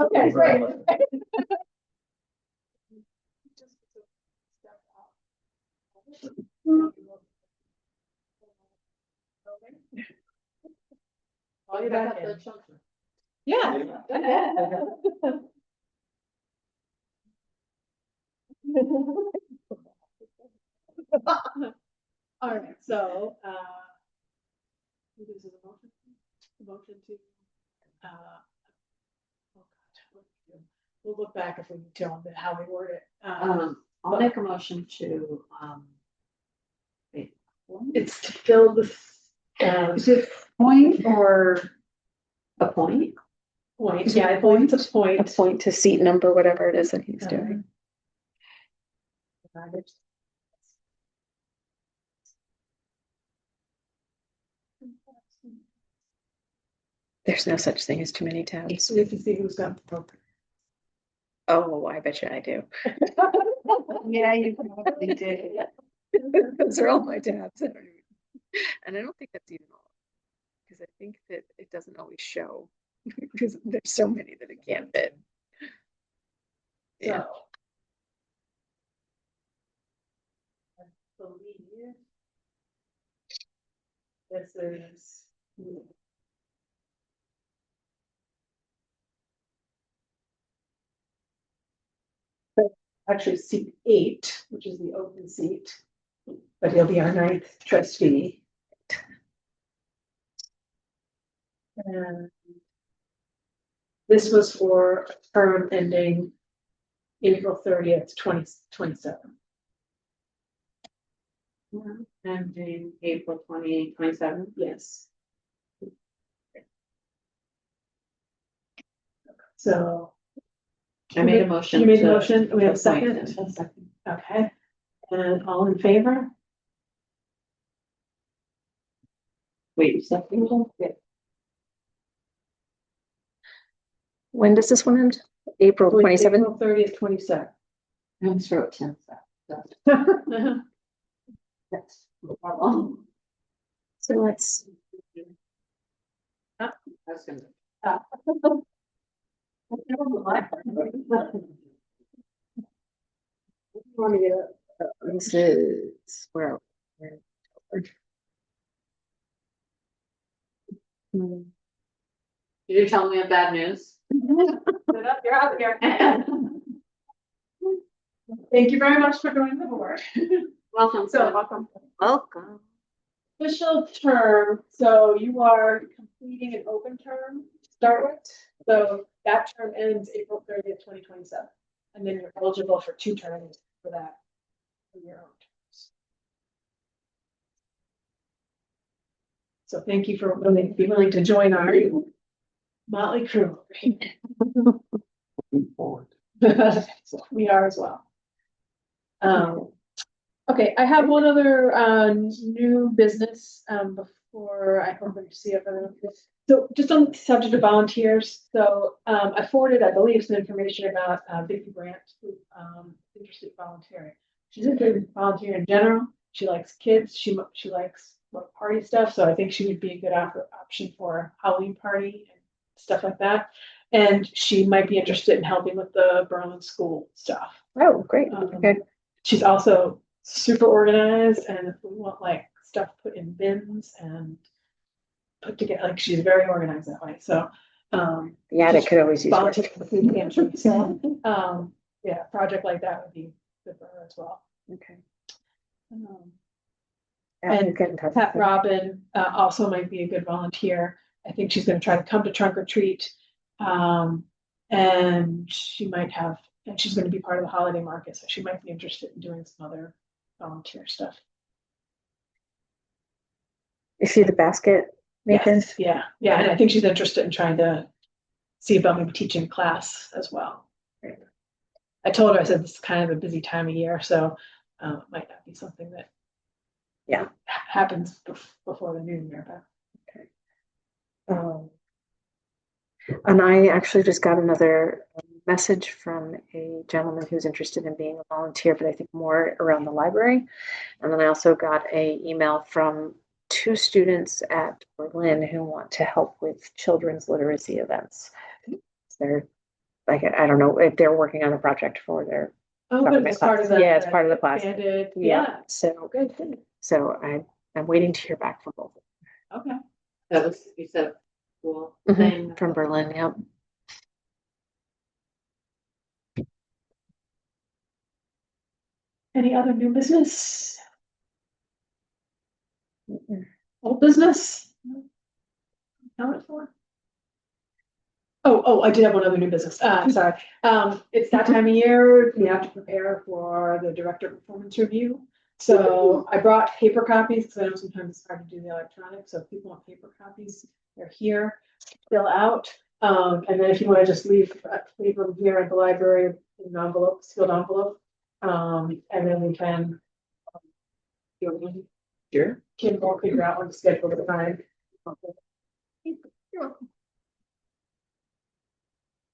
Speaker 1: Okay, great. Oh, you're back in. Yeah. All right, so, who gives us a motion? A motion to, oh God, what do we do? We'll look back if we need to on how we word it.
Speaker 5: I'll make a motion to, wait.
Speaker 1: It's to fill the
Speaker 7: Is it point or
Speaker 5: Appoint?
Speaker 1: Point, yeah, I believe it's a
Speaker 2: A
Speaker 1: point.
Speaker 2: point to seat number, whatever it is that he's doing. There's no such thing as too many tabs.
Speaker 1: So we can see who's got the book.
Speaker 2: Oh, I bet you I do.
Speaker 7: yeah, you probably did.
Speaker 2: Those are all my tabs. And I don't think that's even all. Because I think that it doesn't always show. Because there's so many that it can't fit. Yeah.
Speaker 1: So, I believe this is. Actually, seat 8, which is the open seat, but he'll be our 9th trustee. And this was for a term ending April 30th, 2027.
Speaker 5: Ending April 2027.
Speaker 1: Yes. So
Speaker 5: I made a motion.
Speaker 1: you made a
Speaker 5: to
Speaker 1: motion, we have a
Speaker 5: appoint
Speaker 1: second?
Speaker 5: him. Second.
Speaker 1: Okay, and all in favor?
Speaker 5: Wait, second.
Speaker 2: When does this one end? April 27th?
Speaker 1: April 30th, 27.
Speaker 5: I almost wrote 10. So that's no problem.
Speaker 2: So let's.
Speaker 5: I was gonna.
Speaker 2: This is where. Hmm.
Speaker 5: You're telling me bad news?
Speaker 1: You're out here. Thank you very much for joining the board.
Speaker 5: Welcome.
Speaker 1: So, welcome.
Speaker 5: Welcome.
Speaker 1: Official term, so you are completing an open term to start with. So that term ends April 30th, 2027. And then you're eligible for 2 terms for that, for your own terms. So thank you for being willing to join our motley crew.
Speaker 6: Looking forward.
Speaker 1: So we are as well. Okay, I have one other new business before I open to see everyone. So just on the subject of volunteers, so I forwarded, I believe, some information about Vicky Brandt, who interested in volunteering. She's interested in volunteering in general. She likes kids. She likes party stuff. So I think she would be a good option for a Halloween party and stuff like that. And she might be interested in helping with the Berlin school stuff.
Speaker 2: Oh, great. Okay.
Speaker 1: She's also super organized, and if we want like stuff put in bins and put together, like she's very organized that way. So
Speaker 2: The attic could always use.
Speaker 1: volunteer for the food pantry. So yeah, a project like that would be good for her as well.
Speaker 2: Okay.
Speaker 1: And
Speaker 2: get in touch
Speaker 1: Pat
Speaker 2: with her.
Speaker 1: Robin also might be a good volunteer. I think she's going to try to come to trunk or treat. And she might have, and she's going to be part of the holiday market, so she might be interested in doing some other volunteer stuff.
Speaker 2: Is she the basket maker?
Speaker 1: Yes, yeah, and I think she's interested in trying to see about maybe teaching class as well. I told her, I said, this is kind of a busy time of year, so it might not be something that happens before the new year, but.
Speaker 2: And I actually just got another message from a gentleman who's interested in being a volunteer, but I think more around the library. And then I also got an email from 2 students at Berlin who want to help with children's literacy events. They're like, I don't know if they're working on a project for their
Speaker 1: But it's part of the.
Speaker 2: Yeah, it's part of the class.
Speaker 1: Expanded,
Speaker 2: Yeah. So
Speaker 1: good.
Speaker 2: So I'm waiting to hear back from both.
Speaker 1: Okay.
Speaker 5: That was, you said, cool.
Speaker 2: Mm-hmm. From Berlin, yep.
Speaker 1: Any other new business? Old business? Accounted for? Oh, I did have one other new business. Sorry. It's that time of year, we have to prepare for the director performance review. So I brought paper copies, because I know sometimes it's hard to do the electronic, so if people want paper copies, they're here, fill out. And then if you want to just leave them here at the library in an envelope, sealed envelope. And then we can.
Speaker 3: Sure.
Speaker 1: Kim will figure out when to schedule the time.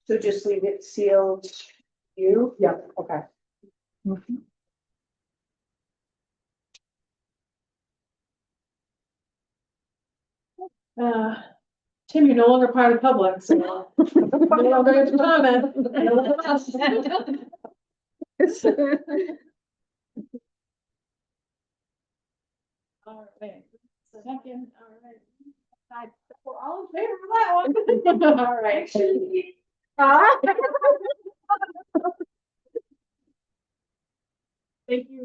Speaker 7: So just leave it sealed. You?
Speaker 1: Yeah, okay. Tim, you're no longer part of the public, so. No longer get to comment. All right, second, all right. We're all in favor of that one. All right. Thank you.